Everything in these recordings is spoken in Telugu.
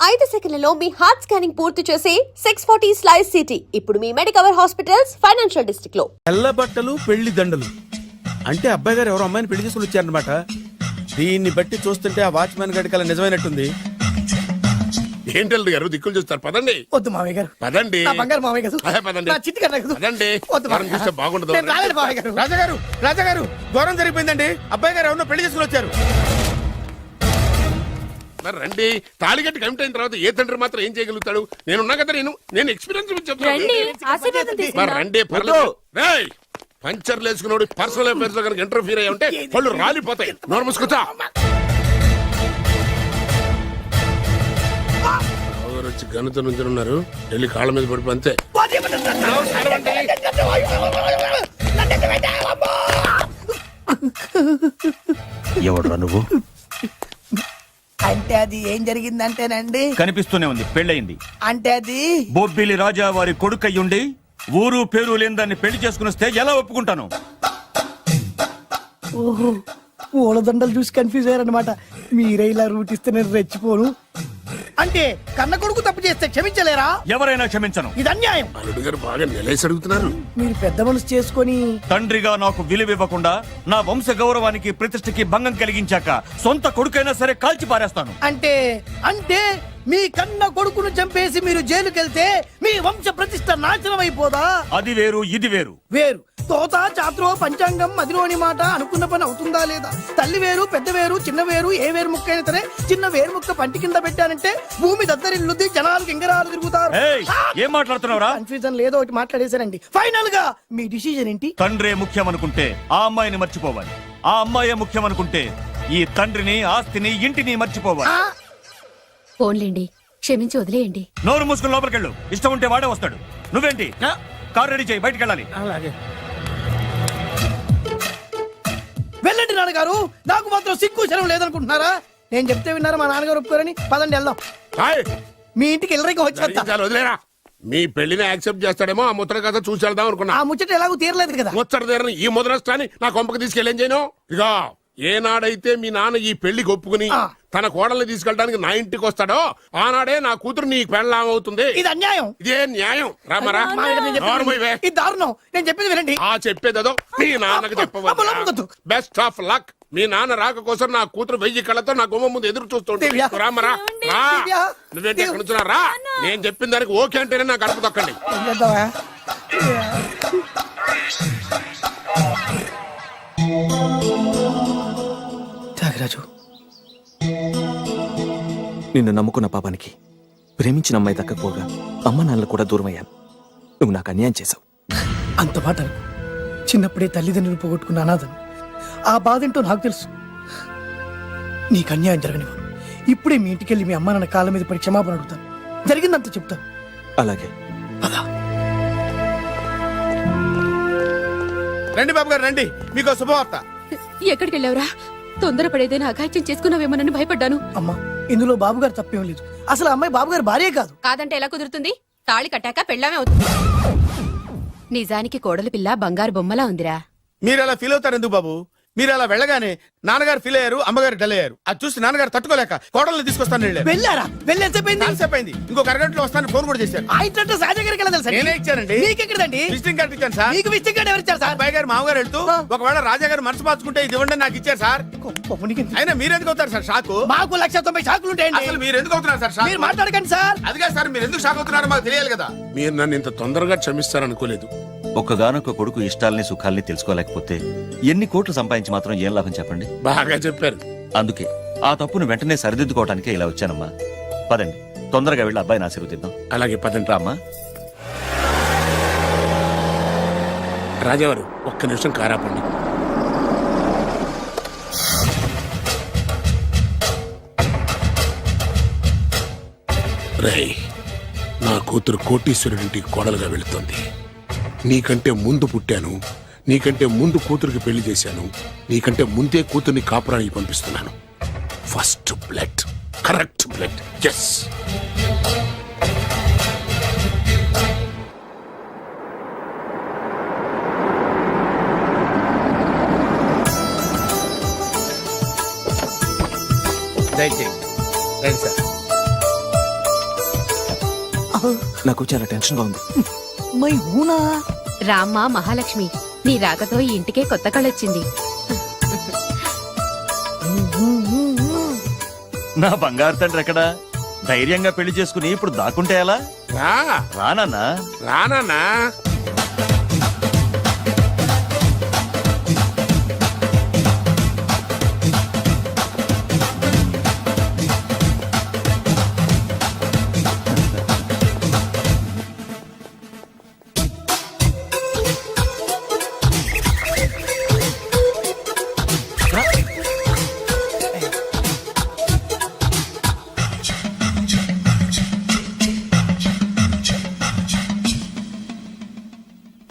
5 సెకన్లలో మీ హార్ట్ స్కానింగ్ పూర్తి చేసి 640 స్లైస్ సిటీ ఇప్పుడు మీ మెడికవర్ హాస్పిటల్స్ ఫైనాన్షియల్ డిస్ట్రిక్ట్ లో. తెల్ల బట్టలు పెళ్లి దండలు అంటే అబ్బాయి గారు ఎవరో అమ్మాయిని పెళ్లి చేసుకుని వచ్చారనమాట. దీన్ని బట్టి చూస్తుంటే ఆ వాచ్మెన్ గడి కల నిజమైనట్టుంది. ఏంటల్లుడు గారు దిక్కులు చూస్తారు, పదండి. వద్దు మామయ్య గారు, పదండి. నా బంగారు మామయ్య గారు, పదండి. నా చిట్టి కన్నా గారు. పదండి. వద్దు మనం చూస్తే బాగుండదు. నేను రాలేదు మామయ్య గారు. రాజాగారు రాజాగారు ఘోరం జరిగిపోయిందండి. అబ్బాయి గారు ఎవరినో పెళ్లి చేసుకుని వచ్చారు. మరి రండి. తాళిగట్టి కమిట్ అయిన తర్వాత ఏ తండ్రి మాత్రం ఏం చేయగలుగుతాడు? నేనున్నా కదా, నేను ఎక్స్పీరియన్స్ చెప్తాను. మరి రండి, పర్లేదు. రేయ్, పంచర్లు వేసుకున్నాడు పర్సనల్ అఫైర్స్ లో కనుక ఇంటర్ఫీర్ అయ్యి ఉంటే వాళ్ళు రాలిపోతాయి. నోరు మూసుకుంటా. వచ్చి గనుత నుంచి ఉన్నారు, వెళ్ళి కాళ్ళ మీద పడిపో అంతే. ఎవడురా నువ్వు? అంటే అది ఏం జరిగిందంటేనండి, కనిపిస్తూనే ఉంది, పెళ్ళయింది. అంటే అది బొబ్బిలి రాజా వారి కొడుకయ్యుండి ఊరు పేరు లేని దాన్ని పెళ్లి చేసుకుని వస్తే ఎలా ఒప్పుకుంటాను? ఓహో, పూలదండలు చూసి కన్ఫ్యూజ్ అయ్యారనమాట. మీరే ఇలా రూట్ ఇస్తే నేను రెచ్చిపోను. అంటే కన్న కొడుకు తప్పు చేస్తే క్షమించలేరా? ఎవరైనా క్షమించను. ఇది అన్యాయం. అల్లుడు గారు బాగా నిలేసి అడుగుతున్నారు. మీరు పెద్ద మనసు చేసుకొని తండ్రిగా నాకు విలువ ఇవ్వకుండా నా వంశ గౌరవానికి ప్రతిష్టకి భంగం కలిగించాక సొంత కొడుకైనా సరే కాల్చి పారేస్తాను. అంటే అంటే మీ కన్న కొడుకును చంపేసి మీరు జైలుకెళ్తే మీ వంశ ప్రతిష్ట నాశనం అయిపోదా? అది వేరు, ఇది వేరు. వేరు. తోత చాత్రో పంచాంగం మదిలోని మాట అనుకున్న పని అవుతుందా లేదా? తల్లి వేరు, పెద్ద వేరు, చిన్న వేరు, ఏ వేరు ముక్క అయినా సరే చిన్న వేరు ముక్క పంటి కింద పెట్టానంటే భూమి దద్దరిల్లుద్ది, జనాలు గింగరాలు తిరుగుతారు. ఏయ్, ఏం మాట్లాడుతున్నావురా? కన్ఫ్యూజన్ లేదో ఒకటి మాట్లాడేశారండి. ఫైనల్ గా మీ డిసిజన్ ఏంటి? తండ్రే ముఖ్యం అనుకుంటే ఆ అమ్మాయిని మర్చిపోవాలి. ఆ అమ్మాయే ముఖ్యం అనుకుంటే ఈ తండ్రిని, ఆస్తిని, ఇంటిని మర్చిపోవాలి. ఫోన్లేండి, క్షమించి వదిలేయండి. నోరు మూసుకుని లోపలికెళ్ళు. ఇష్టం ఉంటే వాడే వస్తాడు. నువ్వేంటి? కార్ రెడీ చేయి, బయటికి వెళ్ళాలి. అలాగే. వెళ్ళండి నాన్నగారు, నాకు మాత్రం సిగ్గు శరం లేదనుకుంటున్నారా? నేను చెప్తే విన్నారా? మా నాన్నగారు ఒప్పుకోరని. పదండి వెళ్దాం. మీ ఇంటికి ఎల్లరికి వచ్చేస్తా. వదిలేరా. మీ పెళ్లిని యాక్సెప్ట్ చేస్తాడేమో, ఆ ముద్ర కథ చూసి వెళ్దాం అనుకున్నా. ఆ ముచ్చట ఎలాగో తీరలేదు కదా. ముచ్చట తీరని ఈ ముద్రష్టాన్ని నా కొంపకి తీసుకెళ్ళేం చేయను. ఇక ఏనాడైతే మీ నాన్న ఈ పెళ్లికి ఒప్పుకుని తన కోడల్ని తీసుకెళ్ళడానికి నా ఇంటికి వస్తాడో ఆనాడే నా కూతురు నీ పెళ్ళాం అవుతుంది. ఇది అన్యాయం. ఇదే న్యాయం. రామరా, ఇది దారుణం. నేను చెప్పేది వినండి. ఆ చెప్పేదో మీ నాన్నకు చెప్పవచ్చు. Best of luck. మీ నాన్న రాక కోసం నా కూతురు 1000 కళ్ళతో నా గుమ్మ ముందు ఎదురు చూస్తుంటే. రామరా, నువ్వేంటి ఎక్కడ నుంచున్నా? రా. నేను చెప్పిన దానికి ఓకే అంటేనే నా గడప తొక్కండి. త్యాగరాజు, నిన్ను నమ్ముకున్న పాపానికి ప్రేమించిన అమ్మాయి దక్కకపోగా అమ్మ నాన్నలు కూడా దూరం అయ్యాను. నువ్వు నాకు అన్యాయం చేశావు. అంత మాట అనుకో. చిన్నప్పుడే తల్లిదండ్రులు పోగొట్టుకున్న అనాథను. ఆ బాధ ఏంటో నాకు తెలుసు. నీకు అన్యాయం జరగనివ్వను. ఇప్పుడే మీ ఇంటికెళ్ళి మీ అమ్మ నాన్న కాళ్ళ మీద పడి క్షమాపణ అడుగుతాను. జరిగిందంత చెప్తాను. అలాగే. రండి బాబు గారు, రండి. మీకు శుభవార్త. ఎక్కడికి వెళ్ళావురా? తొందరపడేదైనా అఘాయిత్యం చేసుకున్నావేమోనని భయపడ్డాను. అమ్మా, ఇందులో బాబు గారు తప్పేం లేదు. అసలు అమ్మాయి బాబు గారు భార్యే కాదు. కాదంటే ఎలా కుదురుతుంది? తాళి కట్టాక పెళ్ళామే అవుతుంది. నిజానికి కోడలి పిల్ల బంగారు బొమ్మలా ఉందిరా. మీరు అలా ఫీల్ అవుతారు ఎందుకు బాబు? మీరు అలా వెళ్ళగానే నాన్నగారు ఫీల్ అయ్యారు, అమ్మగారు డల్ అయ్యారు. అది చూసి నాన్నగారు తట్టుకోలేక కోడల్ని తీసుకొస్తాను వెళ్ళారా? వెళ్ళేసేపోయింది. ఇంకో అరగంటలో వస్తాను ఫోన్ కూడా చేశారు. నేనే ఇచ్చానండి. విజిటింగ్ కార్డు ఇచ్చాను సార్. మీకు విజిటింగ్ కార్డు ఎవరు ఇచ్చారు సార్? అబ్బాయి గారు మామగారు వెళ్తూ ఒకవేళ రాజా గారు మనసు మార్చుకుంటే ఇది ఇవ్వండి నాకు ఇచ్చారు సార్. అయినా మీరు ఎందుకు అవుతారు సార్ షాక్? మాకు 190 షాకులు ఉంటాయండి. అసలు మీరు ఎందుకు అవుతున్నారు సార్ షాక్? మీరు మాట్లాడకండి సార్. అదిగా సార్, మీరు ఎందుకు షాక్ అవుతున్నారో మాకు తెలియాలి కదా. మీరు నన్ను ఇంత తొందరగా క్షమిస్తారనుకోలేదు. ఒక్కగానొక్క కొడుకు ఇష్టాల్ని సుఖాల్ని తెలుసుకోలేకపోతే ఎన్ని కోట్లు సంపాదించి మాత్రం ఏం లాభం చెప్పండి? బాగా చెప్పారు. అందుకే ఆ తప్పును వెంటనే సరిదిద్దుకోవటానికే ఇలా వచ్చానమ్మా. పదండి, తొందరగా వెళ్ళి అబ్బాయిని ఆశీర్వదిద్దాం. అలాగే పదండి. రామ్మా. రాజావారు, ఒక్క నిమిషం కారాపండి. రేయ్, నా కూతురు కోటీశ్వరుడింటికి కోడలుగా వెళుతోంది. నీకంటే ముందు పుట్టాను, నీకంటే ముందు కూతురికి పెళ్లి చేశాను, నీకంటే ముందే కూతుర్ని కాపురానికి పంపిస్తున్నాను. First blood, correct blood. Yes. దయచేయండి. రండి సార్. నాకు చాలా టెన్షన్ గా ఉంది. మై హూనా రామ్మ మహాలక్ష్మి, నీ రాకతో ఈ ఇంటికే కొత్త కళొచ్చింది. నా బంగారు తండ్రి ఎక్కడా? ధైర్యంగా పెళ్లి చేసుకుని ఇప్పుడు దాక్కుంటే ఎలా? రా రానన్నా. రానా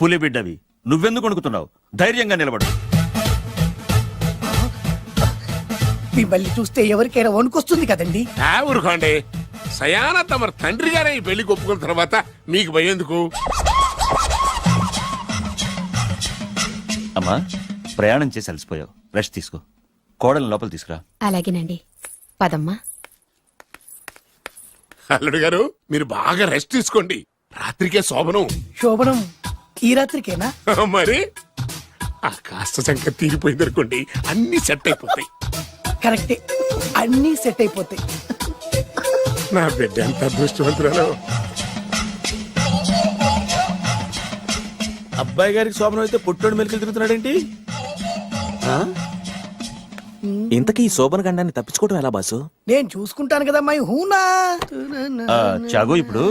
పులి బిడ్డవి, నువ్వెందుకు వణుకుతున్నావు? ధైర్యంగా నిలబడు. మిమ్మల్ని చూస్తే ఎవరికైనా వణుకొస్తుంది కదండి. ఊరుకోండి. సయాన తమ తండ్రి గారే ఈ పెళ్లి ఒప్పుకున్న తర్వాత మీకు భయందుకు? అమ్మా, ప్రయాణం చేసి అలసిపోయావు, రెస్ట్ తీసుకో. కోడలు లోపల తీసుకురా. అలాగేనండి, పదమ్మా. అల్లుడు గారు మీరు బాగా రెస్ట్ తీసుకోండి. రాత్రికే శోభనం. శోభనం ఈ రాత్రికేనా? మరి ఆ కాస్త సంఖ్య తీరిపోయింది అనుకోండి, అన్ని సెట్ అయిపోతాయి. కరెక్టే, అన్నీ సెట్ అయిపోతాయి. నా బిడ్డ ఎంత అదృష్టవంతురాలు. అబ్బాయి గారికి శోభనం అయితే పుట్టోడు మెలికలు తిరుగుతున్నాడేంటి? ఆ? ఇంతకీ ఈ శోభన గండాన్ని తప్పించుకోవడం ఎలా బాసు? నేను చూసుకుంటాను కదా మై హూనా. చాగు ఇప్పుడు.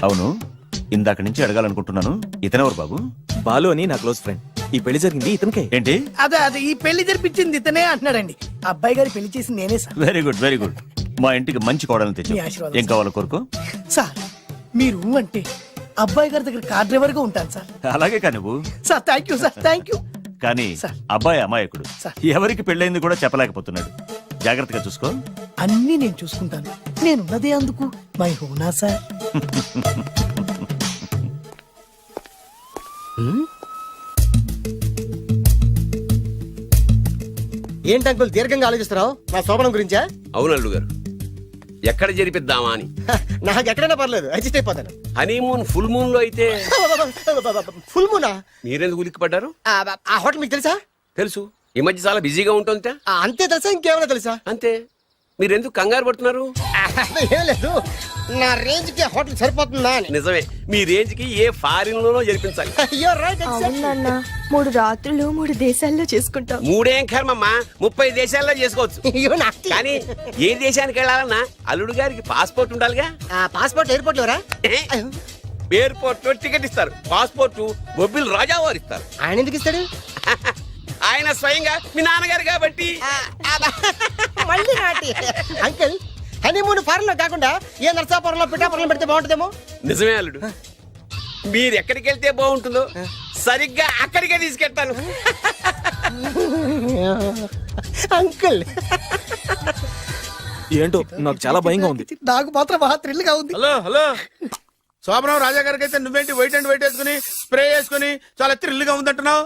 అవును, ఇందాక నుంచి అడగాలనుకుంటున్నాను, ఇతనెవరు బాబు? బాలు అని నా క్లోజ్ ఫ్రెండ్. ఈ పెళ్లి జరిగింది ఇతనికే. ఏంటి? అదే ఈ పెళ్లి జరిపించింది ఇతనే అంటున్నాడండి. అబ్బాయి గారి పెళ్లి చేసింది నేనే sir. Very good, very good. మా ఇంటికి మంచి కోడలను తెచ్చు. మీ ఆశీర్వాదం, ఏం కావాలో కోరుకో. సార్ మీరు అంటే అబ్బాయి గారి దగ్గర కార్ డ్రైవర్ గా ఉంటాను సార్. అలాగే కానీ నువ్వు. Sir thank you sir, thank you. కానీ సార్. అబ్బాయి అమాయకుడు, సార్. ఎవరికి పెళ్ళైంది కూడా చెప్పలేకపోతున్నాడు. జాగ్రత్తగా చూసుకో. అన్నీ నేను చూసుకుంటాను. నేనున్నదే అందుకు మై హూనా సార్. ఏంటి అంకుల్ దీర్ఘంగా ఆలోచిస్తున్నావు? నా శోభనం గురించా? అవును అల్లు గారు, ఎక్కడ జరిపిద్దామా అని. నాకు ఎక్కడైనా పర్లేదు, అడ్జస్ట్ అయిపోతాను. హనీమూన్ ఫుల్ మూన్ లో అయితే ఫుల్ మూనా? మీరెందుకు ఉలిక్కిపడ్డారు? ఆ హోటల్ మీకు తెలుసా? తెలుసు, ఈ మధ్య చాలా బిజీగా ఉంటుంది. అంతే తెలుసా, ఇంకేమైనా తెలుసా? అంతే. మీరెందుకు కంగారు పడుతున్నారు? ఏం లేదు, నా రేంజ్ కి హోటల్ సరిపోతుందా అని. నిజమే, మీ రేంజ్ కి ఏ ఫారిన్ లోనో జరిపించాలి. You're right, exactly. అవునన్నా 3 రాత్రులు 3 దేశాల్లో చేసుకుంటాం. 3 ఏం కర్మమ్మా, 30 దేశాల్లో చేసుకోవచ్చు. You nasty. కానీ ఏ దేశానికి వెళ్ళాలన్నా అల్లుడు గారికి పాస్పోర్ట్ ఉండాలిగా. Passport airport LoRa? ఎయిర్పోర్ట్ లో టికెట్ ఇస్తారు, పాస్పోర్ట్ బొబ్బిల్ రాజా వారు ఇస్తారు. ఆయన ఎందుకు ఇస్తాడు? ఆయన స్వయంగా మీ నాన్నగారు కాబట్టి. మళ్ళీ నాటి అంకుల్, హనీమూన్ ఫారెన్ లో కాకుండా ఏ నర్సాపురంలో పిఠాపురంలో పెడితే బాగుంటుందేమో. నిజమే అల్లుడు, మీరు ఎక్కడికి వెళ్తే బాగుంటుందో సరిగ్గా అక్కడికే తీసుకెళ్తాను. అంకుల్ ఏంటో నాకు చాలా భయంగా ఉంది. నాకు మాత్రం బాగా థ్రిల్ గా ఉంది. హలో హలో, శోభనం రాజా గారికి అయితే నువ్వేంటి వైట్ అండ్ వైట్ వేసుకుని స్ప్రే వేసుకుని చాలా థ్రిల్గా ఉందంటున్నావు?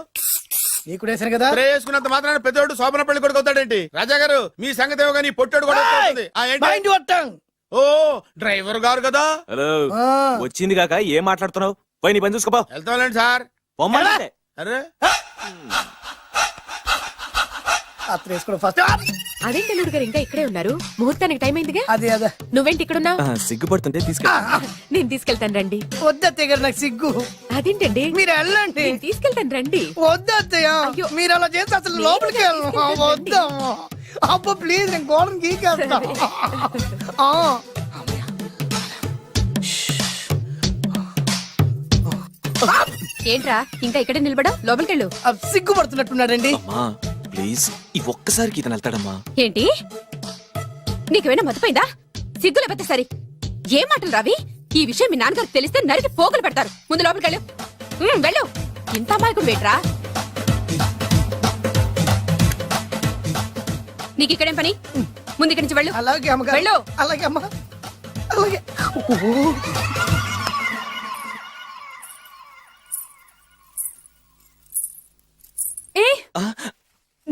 నీకు వేసాను కదా. స్ప్రే వేసుకున్నంత మాత్రాన పెద్దోడు శోభన పెళ్లి కొడుకు అవుతాడేంటి? రాజా గారు మీ సంగతి ఏమో కానీ పొట్టోడు కూడా అవుతుంది. మైండ్ కొట్టాం. ఓ డ్రైవర్ గారు కదా. హలో, వచ్చింది కాక ఏం మాట్లాడుతున్నావు? పోయి నీ పని చూసుకోపో. వెళ్తాంలేండి సార్. పొమ్మంటే. అరే అత్త వేసుకోవడం ఫస్ట్. అదేంటి అల్లుడు గారు ఇంకా ఇక్కడే ఉన్నారు? ముహూర్తానికి టైం అయిందిగా. అదే అదే నువ్వేంటి ఇక్కడున్నా? సిగ్గుపడుతుంటే తీసుకెళ్ళి. నేను తీసుకెళ్తాను రండి. వద్దత్తయ్య గారు, నాకు సిగ్గు. అదేంటండి? మీరు వెళ్ళండి. నేను తీసుకెళ్తాను రండి. వద్దత్తయ్య, అయ్యో. మీరు అలా చేస్తే అసలు లోపలికి వెళ్ళను. వద్దమ్మా. అబ్బా ప్లీజ్, నేను గోడను గీకేస్తా. ఏంట్రా ఇంకా ఇక్కడే నిలబడా? లోపలికెళ్ళు. సిగ్గుపడుతున్నట్టున్నాడండి. అమ్మా ప్లీజ్, ఈ ఒక్కసారికి ఇతను వెళ్తాడమ్మా. ఏంటి, నీకేమైనా మతిపోయిందా? సిగ్గులు పెద్ద సరి. ఏం మాటలు రావి? ఈ విషయం మీ నాన్నగారికి తెలిస్తే నరికి పోగులు పెడతారు. ముందు లోపలికెళ్ళు. వెళ్ళు. ఇంత అమాయకుడు వేట్రా? నీకు ఇక్కడేం పని? ముందు ఇక్కడి నుంచి వెళ్ళు. అలాగే అమ్మగారు. వెళ్ళు. అలాగే అమ్మా, అలాగే. ఏ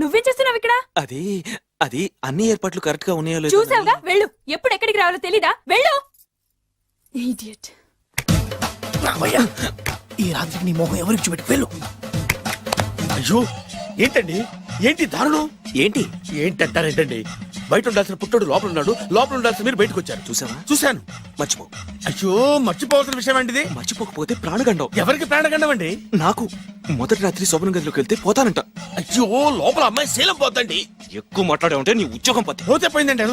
నువ్వేం చేస్తున్నావు ఇక్కడ? అది అది అన్ని ఏర్పాట్లు కరెక్ట్ గా ఉన్నాయో లేదో. చూసావుగా, వెళ్ళు. ఎప్పుడు ఎక్కడికి రావాలో తెలీదా? వెళ్ళు. ఇడియట్. రామయ్య, ఈ రాత్రికి నీ మొహం ఎవరికి చూపెట్టి వెళ్ళు. అయ్యో ఏంటండి ఏంటి దారుణం ఏంటి ఏంటంటారేంటండి బయట ఉండాల్సిన పుట్టోడు లోపల ఉన్నాడు లోపల ఉండాల్సిన మీరు బయటకు వచ్చారు చూసావా? చూశాను మర్చిపో. అయ్యో మర్చిపోవాల్సిన విషయం అండి ఇది మర్చిపోకపోతే ప్రాణగండం. ఎవరికి ప్రాణగండం అండి నాకు మొదటి రాత్రి శోభన గదిలోకి వెళ్తే పోతానంట. అయ్యో లోపల అమ్మాయి శీలం పోద్దండి ఎక్కువ మాట్లాడే ఉంటే నీ ఉద్యోగం పోతే. పోతే పోయిందండి అది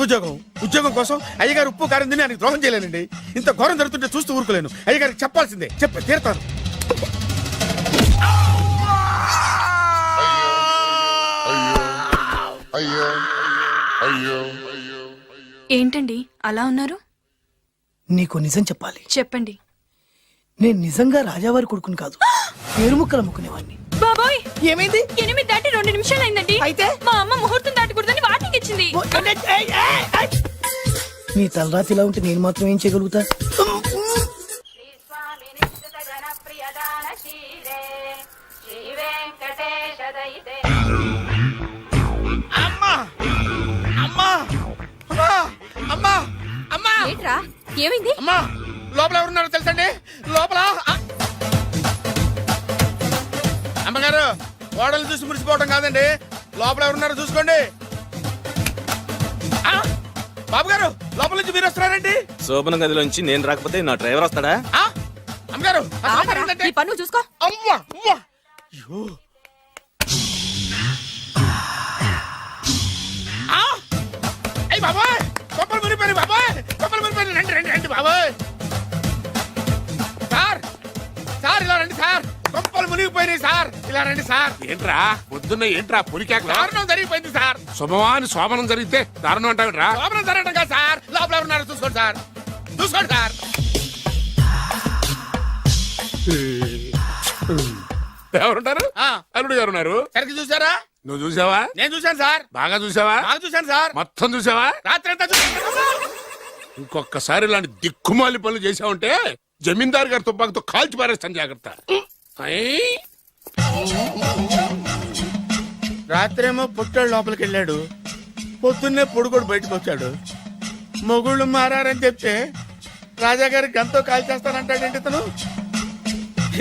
ఉద్యోగం కోసం అయ్యగారు ఉప్పు కారం తిని ఆయనకు ద్రోహం చేయలేనండి ఇంత ఘోరం జరుగుతుంటే చూస్తూ ఊరుకోలేను అయ్యగారికి చెప్పాల్సిందే చెప్పి తీరుతాను ఏంటండి అలా ఉన్నారు? నీకు నిజం చెప్పాలి. చెప్పండి. నేను నిజంగా రాజావారి కొడుకుని కాదు, పేరుముక్కలు అమ్ముకునేవాడిని. బాబోయ్, ఏమైంది? 8 దాటి 2 నిమిషాలు అయిందండి. అయితే? మా అమ్మ ముహూర్తం దాటకూడదని వార్నింగ్ ఇచ్చింది. నీ తలరాతి ఇలా ఉంటే నేను మాత్రం ఏం చేయగలుగుతా? అమ్మా అమ్మా అమ్మా అమ్మా అమ్మా ఏంట్రా ఏమైంది? అమ్మా లోపల ఎవరున్నారో తెలుసండి లోపల అమ్మగారు ఓడలు చూసి మురిసిపోవడం కాదండి లోపల ఎవరున్నారో చూసుకోండి ఆ, బాబు గారు లోపల నుంచి మీరు వస్తున్నారండి శోభన గదిలోంచి నేను రాకపోతే నా డ్రైవర్ వస్తాడా? ఆ, అమ్మగారు అసలు ఆపరా, ఏంటంటే- నీ పన్ను చూసుకో. అమ్మా అమ్మా అయ్యో ఆ! అయ్ బాబాయ్ కొప్పలు మునిపోయి బాబాయ్ కొప్పలు మునిపోయి రండి రండి రండి బాబాయ్ సార్ సార్ ఇలా రండి సార్ కొప్పలు మునిగిపోయినాయి సార్ ఇలా రండి సార్ ఏంట్రా పొద్దున్న ఏంట్రా పులికేక దారుణం జరిగిపోయింది సార్ శుభమాని శోభనం జరిగితే దారుణం అంటావేంట్రా? లోపల జరగడం కాదు సార్ లోపల ఎవరున్నారో చూసుకోండి సార్ చూసుకోండి సార్ ఎవరుంటారు? ఆ. అల్లుడు గారు ఉన్నారు. సరికి చూసారా నువ్వు చూసావా? నేను చూశాను సార్ బాగా చూసావా? బాగా చూశాను సార్ మొత్తం చూసావా? రాత్రి అంతా చూశాను ఇంకొకసారి ఇలాంటి దిక్కుమాలి పనులు చేసావంటే జమీందారు గారి తుపాకుతో కాల్చి పారేస్తాను జాగ్రత్త. ఐ! రాత్రేమో పుట్టాడు లోపలికి వెళ్ళాడు పొద్దున్నే పొడుగోడు బయటకు వచ్చాడు మొగుళ్ళు మారని చెప్తే రాజాగారి గంతో కాల్ చేస్తానంటాడేంటి ఇతను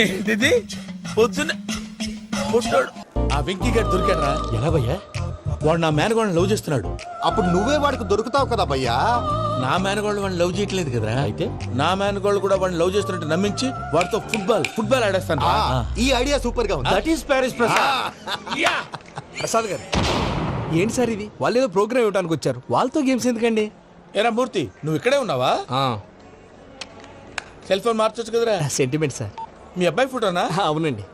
ఏంటిది పొద్దున్నే పుట్టాడు ఆ వెంకీ గారు దొరికాడరా ఎలా భయ్యా? వాడు నా మేనగోళ్ళని లవ్ చేస్తున్నాడు అప్పుడు నువ్వే వాడికి దొరుకుతావు కదా భయ్యా. నా మేనగోళ్ళు వాడిని లవ్ చేయట్లేదు కదరా అయితే? నా మేనగోళ్ళు కూడా వాడిని లవ్ చేస్తున్నట్టు నమ్మించి వాడితో ఫుట్బాల్ ఆడేస్తాను ఈ ఐడియా సూపర్ గా ఉంది. దట్ ఈస్ ప్యారిస్ ప్రసాద్ గారు ఏంటి సార్ ఇది? వాళ్ళు ఏదో ప్రోగ్రామ్ ఇవ్వడానికి వచ్చారు, వాళ్ళతో గేమ్స్ ఎందుకండి? ఏరా మూర్తి నువ్వు ఇక్కడే ఉన్నావా సెల్ ఫోన్ మార్చొచ్చు కదరా సెంటిమెంట్ సార్. మీ అబ్బాయి ఫోటోనా అవునండి.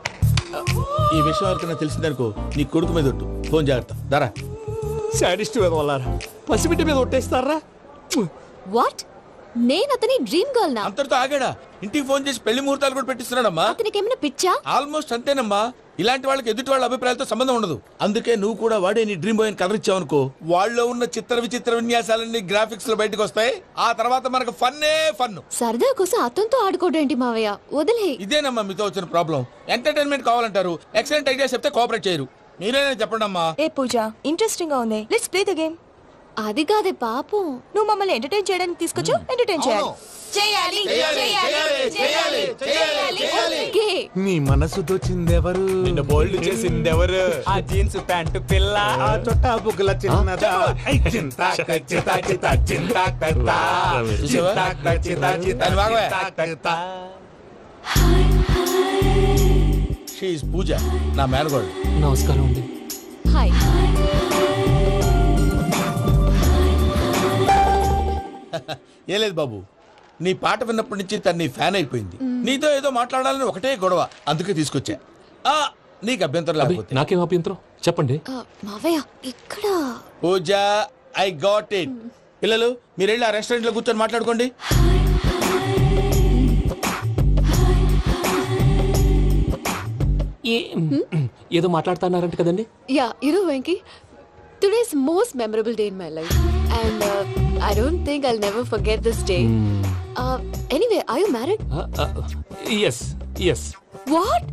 ఈ విషయం ఎవరికైనా తెలిసిందనుకో నీ కొడుకు మీద ఒట్టు ఫోన్ జాగ్రత్త దారా సాడిస్ట్ మీద వాళ్ళారా పసిబిడ్డ మీద ఒట్టేస్తారా? వాట్? నేను అతని డ్రీమ్ గర్ల్ నా? అంతటితో ఆగాడా ఇంటికి ఫోన్ చేసి పెళ్లి ముహూర్తాలు కూడా పెట్టిస్తున్నాడమ్మా అతనికి ఏమైనా పిచ్చా? ఆల్మోస్ట్ అంతేనమ్మా ఇలాంటి వాళ్ళకి ఎదుటి వాళ్ళ అభిప్రాయాలతో సంబంధం ఉండదు అందుకే నువ్వు కూడా వాడే నీ డ్రీమ్ బాయ్ కలర్ ఇచ్చావనుకో వాళ్ళలో ఉన్న చిత్ర విచిత్ర విన్యాసాలన్నీ గ్రాఫిక్స్ లో బయటకు వస్తాయి ఆ తర్వాత మనకు ఫన్నే ఫన్ సరదా కోసం అతనితో ఆడుకోడేంటి మావయ్య? వదిలే. ఇదేనమ్మా మీతో వచ్చిన ప్రాబ్లం ఎంటర్టైన్మెంట్ కావాలంటారు ఎక్సలెంట్ ఐడియా చెప్తే కోఆపరేట్ చేయరు మీరేనా చెప్పండి అమ్మా ఏ పూజ, ఇంట్రెస్టింగ్ గా ఉంది. Let's play the game. అది కాదే పాపం, నువ్వు మమ్మల్ని ఎంటర్టైన్ చేయడానికి తీసుకొచ్చు, ఎంటర్టైన్ చేయాలి. చేయాలి చేయాలి చేయాలి ఓకే. నీ మనసు దోచిందెవరు? నిన్న బోల్డ్ చేసిందెవరు? ఆ జీన్స్ ప్యాంటు పిల్ల, ఆ చొట్టా బుగ్గల చిన్నదా. షీఈ్ పూజ నా మేనగోడు నమస్కారం అండి. హాయ్. ఏ లేదు బాబు నీ పాట విన్నప్పటి నుంచి తను నీ ఫ్యాన్ అయిపోయింది నీతో ఏదో మాట్లాడాలని ఒకటే గొడవ అందుకే తీసుకొచ్చా ఆ, నీకు అభ్యంతరం లేకపోతే నాకేం అభ్యంతరం చెప్పండి. మావయ్య ఇక్కడ పూజ ఐ గాట్ ఇట్ పిల్లలు మీరు వెళ్ళి ఆ రెస్టారెంట్ లో కూర్చొని మాట్లాడుకోండి ఏదో మాట్లాడుతున్నారంట కదండి. Yeah Venky, today's most memorable day in my life and I don't think I'll never forget this day. Anyway, are you married? Yes yes. What?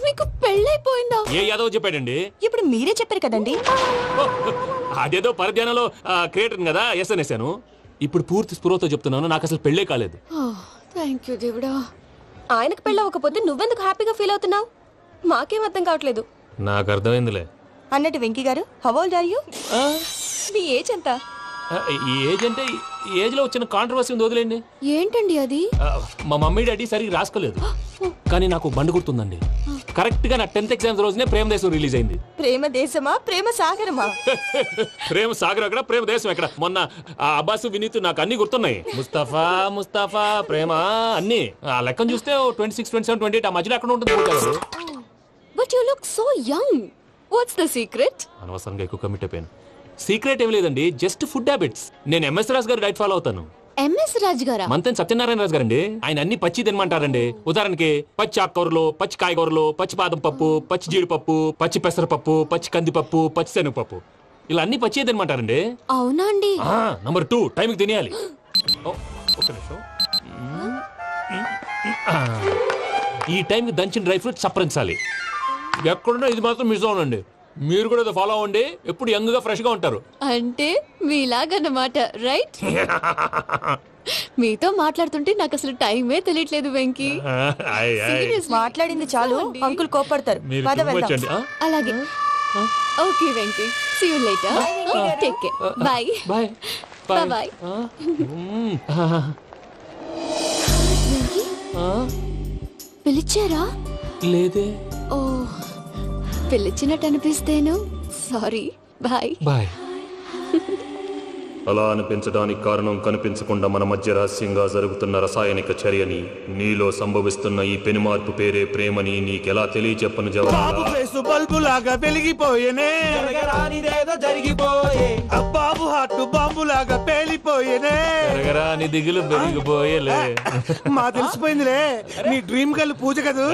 మీకు పెళ్ళైపోయిందా? ఏ యాదవ్ చెప్పాడండి? ఇప్పుడు మీరే చెప్పారు కదండి. అదేదో పరధ్యానంలో క్రియేటర్ కదా ఎస్ అనేసాను. ఇప్పుడు పూర్తి స్పృహతో చెప్తున్నాను, నాకు అసలు పెళ్ళే కాలేదు. థ్యాంక్ యూ దేవుడా. ఆయనకు పెళ్ళవకపోతే నువ్వెందుకు హ్యాపీగా ఫీల్ అవుతున్నావు? మాకేం అర్థం కావట్లేదు. నాకు అర్థమైందిలే. అన్నట్టు Venky garu, how old are you? మీ ఏజ్ ఎంత? ఈ ఏజ్ అంటే ఈ ఏజ్ లో వచ్చిన కాంట్రవర్సీ ఉంది, వదిలేండి. ఏంటండి అది? మా మమ్మీ డాడీ సరిగ్గా రాసుకోలేదు, కానీ నాకు బండి గుర్తుందండి. కరెక్ట్ గా నా 10th ఎగ్జామ్స్ రోజునే ప్రేమ దేశం రిలీజ్ అయింది. ప్రేమ దేశమా ప్రేమ సాగరమా? ప్రేమ సాగర్ ఎక్కడ, ప్రేమ దేశం ఎక్కడ? మొన్న ఆ అబ్బాసు వినీత్ నాకు అన్ని గుర్తున్నాయి. ముస్తఫా ప్రేమ అన్ని ఆ లెక్కను చూస్తే 26, 27, 28 ఆ మధ్యలో ఎక్కడ ఉంటుంది. But you look so young. What's the secret? అనవసరంగా ఎక్కువ కమిట్ అయిపోయాను. సీక్రెట్ ఏం లేదండి, జస్ట్ ఫుడ్ హ్యాబిట్స్. నేను ఎంఎస్ రాజు గారు డైట్ ఫాలో అవుతాను. ఎంఎస్ రాజ్ గారా? మంతెన్ సత్యనారాయణ రాజు గారండి. ఆయన అన్ని పచ్చి తినమంటారండి. ఉదాహరణకి పచ్చి ఆకుకూరలు, పచ్చి కాయగూరలు, పచ్చి బాదం పప్పు, పచ్చి జీడిపప్పు, పచ్చి పెసరపప్పు, పచ్చి కందిపప్పు, పచ్చి శనగపప్పు, ఇలా అన్ని పచ్చి తినమంటారండి. అవునా అండి? నంబర్ 2, టైంకి తినేయాలి. ఒక్క నిమిషం. ఈ టైంకి దంచిన డ్రై ఫ్రూట్స్ సప్పరించాలి. ఎక్కడున్నా ఇది మాత్రం మిస్ అవునండి. మీరు కూడా ఫాలో అవ్వండి, ఎప్పుడు యంగ్ గా ఫ్రెష్ గా ఉంటారు. అంటే మీలాగన్నమాట, రైట్? మీతో మాట్లాడుతుంటే నాకు అసలు టైమే తెలియట్లేదు వెంకీ. మాట్లాడింది చాలు, అంకుల్ కోపడతారు. మీరు పద వెళ్దాం. వచ్చండి. అలాగే. Okay Venky, see you later. Take care. Bye bye bye. పిలిచారా? లేదే. ఓ, పిలిచినట్టు అనిపిస్తేను సారీ. Bye bye. అలా అనిపించడానికి కారణం కనిపించకుండా మన మధ్య రహస్యంగా జరుగుతున్న రసాయనిక చర్యని, నీలో సంభవిస్తున్న ఈ పెనుమార్పు పేరే ప్రేమని నీకెలా తెలియచెప్పను జవాబు? బల్బు లాగా వెలిగిపోయేనే, జరిగిపోయే బాబు హార్ట్ బాంబు లాగా పేలిపోయేనే. నీ దిగులు పెరిగిపోయేలే. మా తెలిసిపోయిందిలే, నీ డ్రీమ్ గర్ల్ పూజ కదా.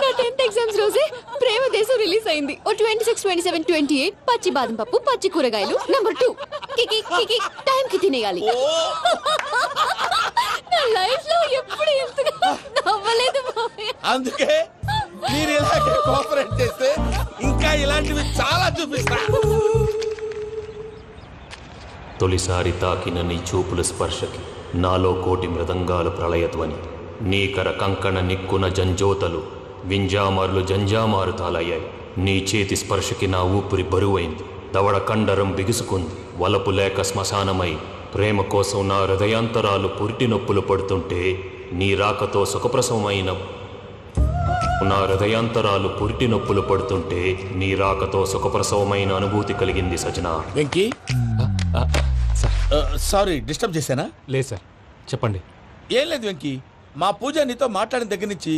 నా 10th ఎగ్జామ్స్ రోజే ప్రేమ దేశం రిలీజ్ అయింది. ఓ 26, 27, 28 పచ్చి బాదం పప్పు, పచ్చి కూరగాయలు. నంబర్ 2, కికి టైం కి తినేయాలి. నా లైఫ్ లో ఎప్పుడు ఇంతగా నవ్వలేదు మామయ్య. అందుకే మీరు ఇలాగే కోఆపరేట్ చేస్తే ఇంకా ఇలాంటివి చాలా చూపిస్తా. తొలిసారి తాకిన నీ చూపుల స్పర్శకి నాలో కోటి మృదంగాలు ప్రళయధ్వని. నీకర కంకణ నిక్కున జంజోతలు వింజామారులు జంజామారు తాలయ్యాయి. నీ చేతి స్పర్శకి నా ఊపిరి బరువైంది. దవడ కండరం బిగుసుకుంది. వలపు లేక శ్మశానమై ప్రేమ కోసం నా హృదయాంతరాలు పురిటి నొప్పులు పడుతుంటే నీ రాకతో సుఖప్రసవమైన నా హృదయాంతరాలు పురిటి నొప్పులు పడుతుంటే నీ రాకతో సుఖప్రసవమైన అనుభూతి కలిగింది సజనా. వెంకీ, సారీ డిస్టర్బ్ చేశానా? లేదు సార్, చెప్పండి. ఏం లేదు వెంకీ, మా పూజ నీతో మాట్లాడిన దగ్గర నుంచి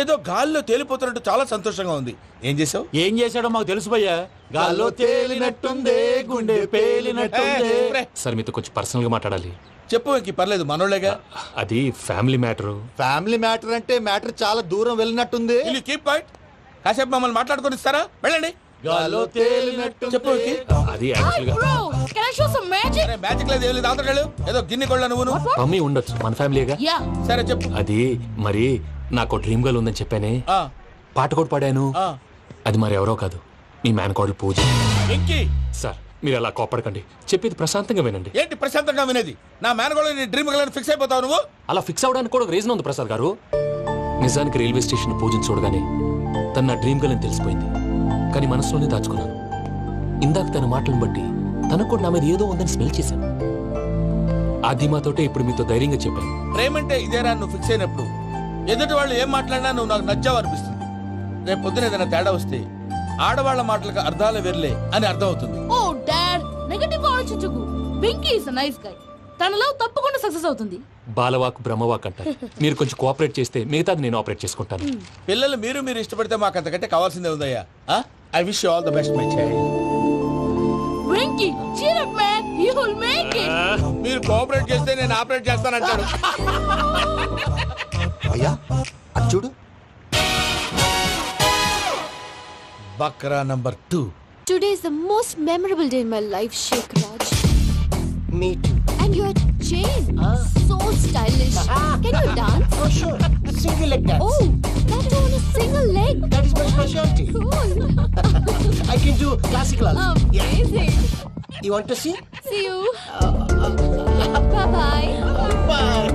ఏదో గాల్లో తేలిపోతున్నట్టు చాలా సంతోషంగా ఉంది. ఏం చేసావు? ఏం చేశాడో మాకు తెలుసు భయ్యా. గాల్లో తేలినట్టుందే, గుండె పేలినట్టుందే. సార్ మీతో కొంచెం పర్సనల్ గా మాట్లాడాలి. చెప్పు వెంకీ, పర్లేదు, మనోళ్ళేగా. అది ఫ్యామిలీ మ్యాటర్. ఫ్యామిలీ మ్యాటర్ అంటే మ్యాటర్ చాలా దూరం వెళ్ళినట్టుంది. Keep point. కాసేపు మమ్మల్ని మాట్లాడుకొని ఇస్తారా? వెళ్ళండి. చెప్పు వెంకీ. అది యాక్చువల్ గా మ్యాజిక్ లేదు, ఏం లేదు. ఆతడాలు ఏదో గిన్నె కొళ్ళ నువ్వు. మమ్మీ ఉండొచ్చు, మన ఫ్యామిలీగా. సరే చెప్పు. అది మరి నాకు డ్రీమ్ గర్ల్ ఉందని చెప్పానే, ఆ, పాట కూడా పాడాను. ఆ. అది మరి ఎవరో కాదు, మీ మేనకోడలు పూజ. వెంకీ, సార్ మీరు అలా కోపడకండి, చెప్పేది ప్రశాంతంగా వినండి. ఏంటి ప్రశాంతంగా వినేది? నా మేనగోళ నీ డ్రీమ్ గర్ల్ ఫిక్స్ అయిపోతావు నువ్వు. అలా ఫిక్స్ అవడానికి కూడా ఒక రీజన్ ఉంది ప్రసాద్ గారు. నిజానికి రైల్వే స్టేషన్ పూజను చూడగానే తన నా డ్రీమ్ గర్ల్ అని తెలిసిపోయింది. కానీ మనసులోనే దాచుకున్నాను. ఇందాక తన మాటలను బట్టి తనకు కూడా నా మీద ఏదో ఉందని స్మెల్ చేశాను. ఆ ధీమాతోటే ఇప్పుడు మీతో ధైర్యంగా చెప్పాను. ప్రేమంటే ఇదేరా నువ్వు ఫిక్స్ అయినప్పుడు ఎదుటి వాళ్ళు ఏం మాట్లాడినా నువ్వు నాకు నచ్చావు అనిపిస్తుంది. రేపు పొద్దున ఏదైనా తేడా వస్తే ఆడవాళ్ల మాటలకు అర్థాలు వెర్లే అని అర్థం అవుతుంది. ఓ డాడ్, నెగటివ్ ఆలోచించకు. Venky is a nice guy. తన లవ్ తప్పకుండా సక్సెస్ అవుతుంది. బాలవాక్ బ్రహ్మవాక్ అంటారు. మీరు కొంచెం కోఆపరేట్ చేస్తే మిగతాది నేను ఆపరేట్ చేసుకుంటాను. పిల్లలు మీరు ఇష్టపడితే మాకు అంతకంటే కావాల్సిందే ఉందయ్యా. I wish you all the best my child. Venky, cheer up man, you will make it. మీరు కోఆపరేట్ చేస్తే నేను ఆపరేట్ చేస్తానంటాడు. అయ్యా అది చూడు. Bakra number 2. Today is the most memorable day in my life, Sheikh Raj. Me too. And your chain, so stylish. Can you dance? Oh sure. Single leg dance. Oh, that is on a single leg. That is my specialty. Cool. Classical you want to see See you. Bye-bye. Bye.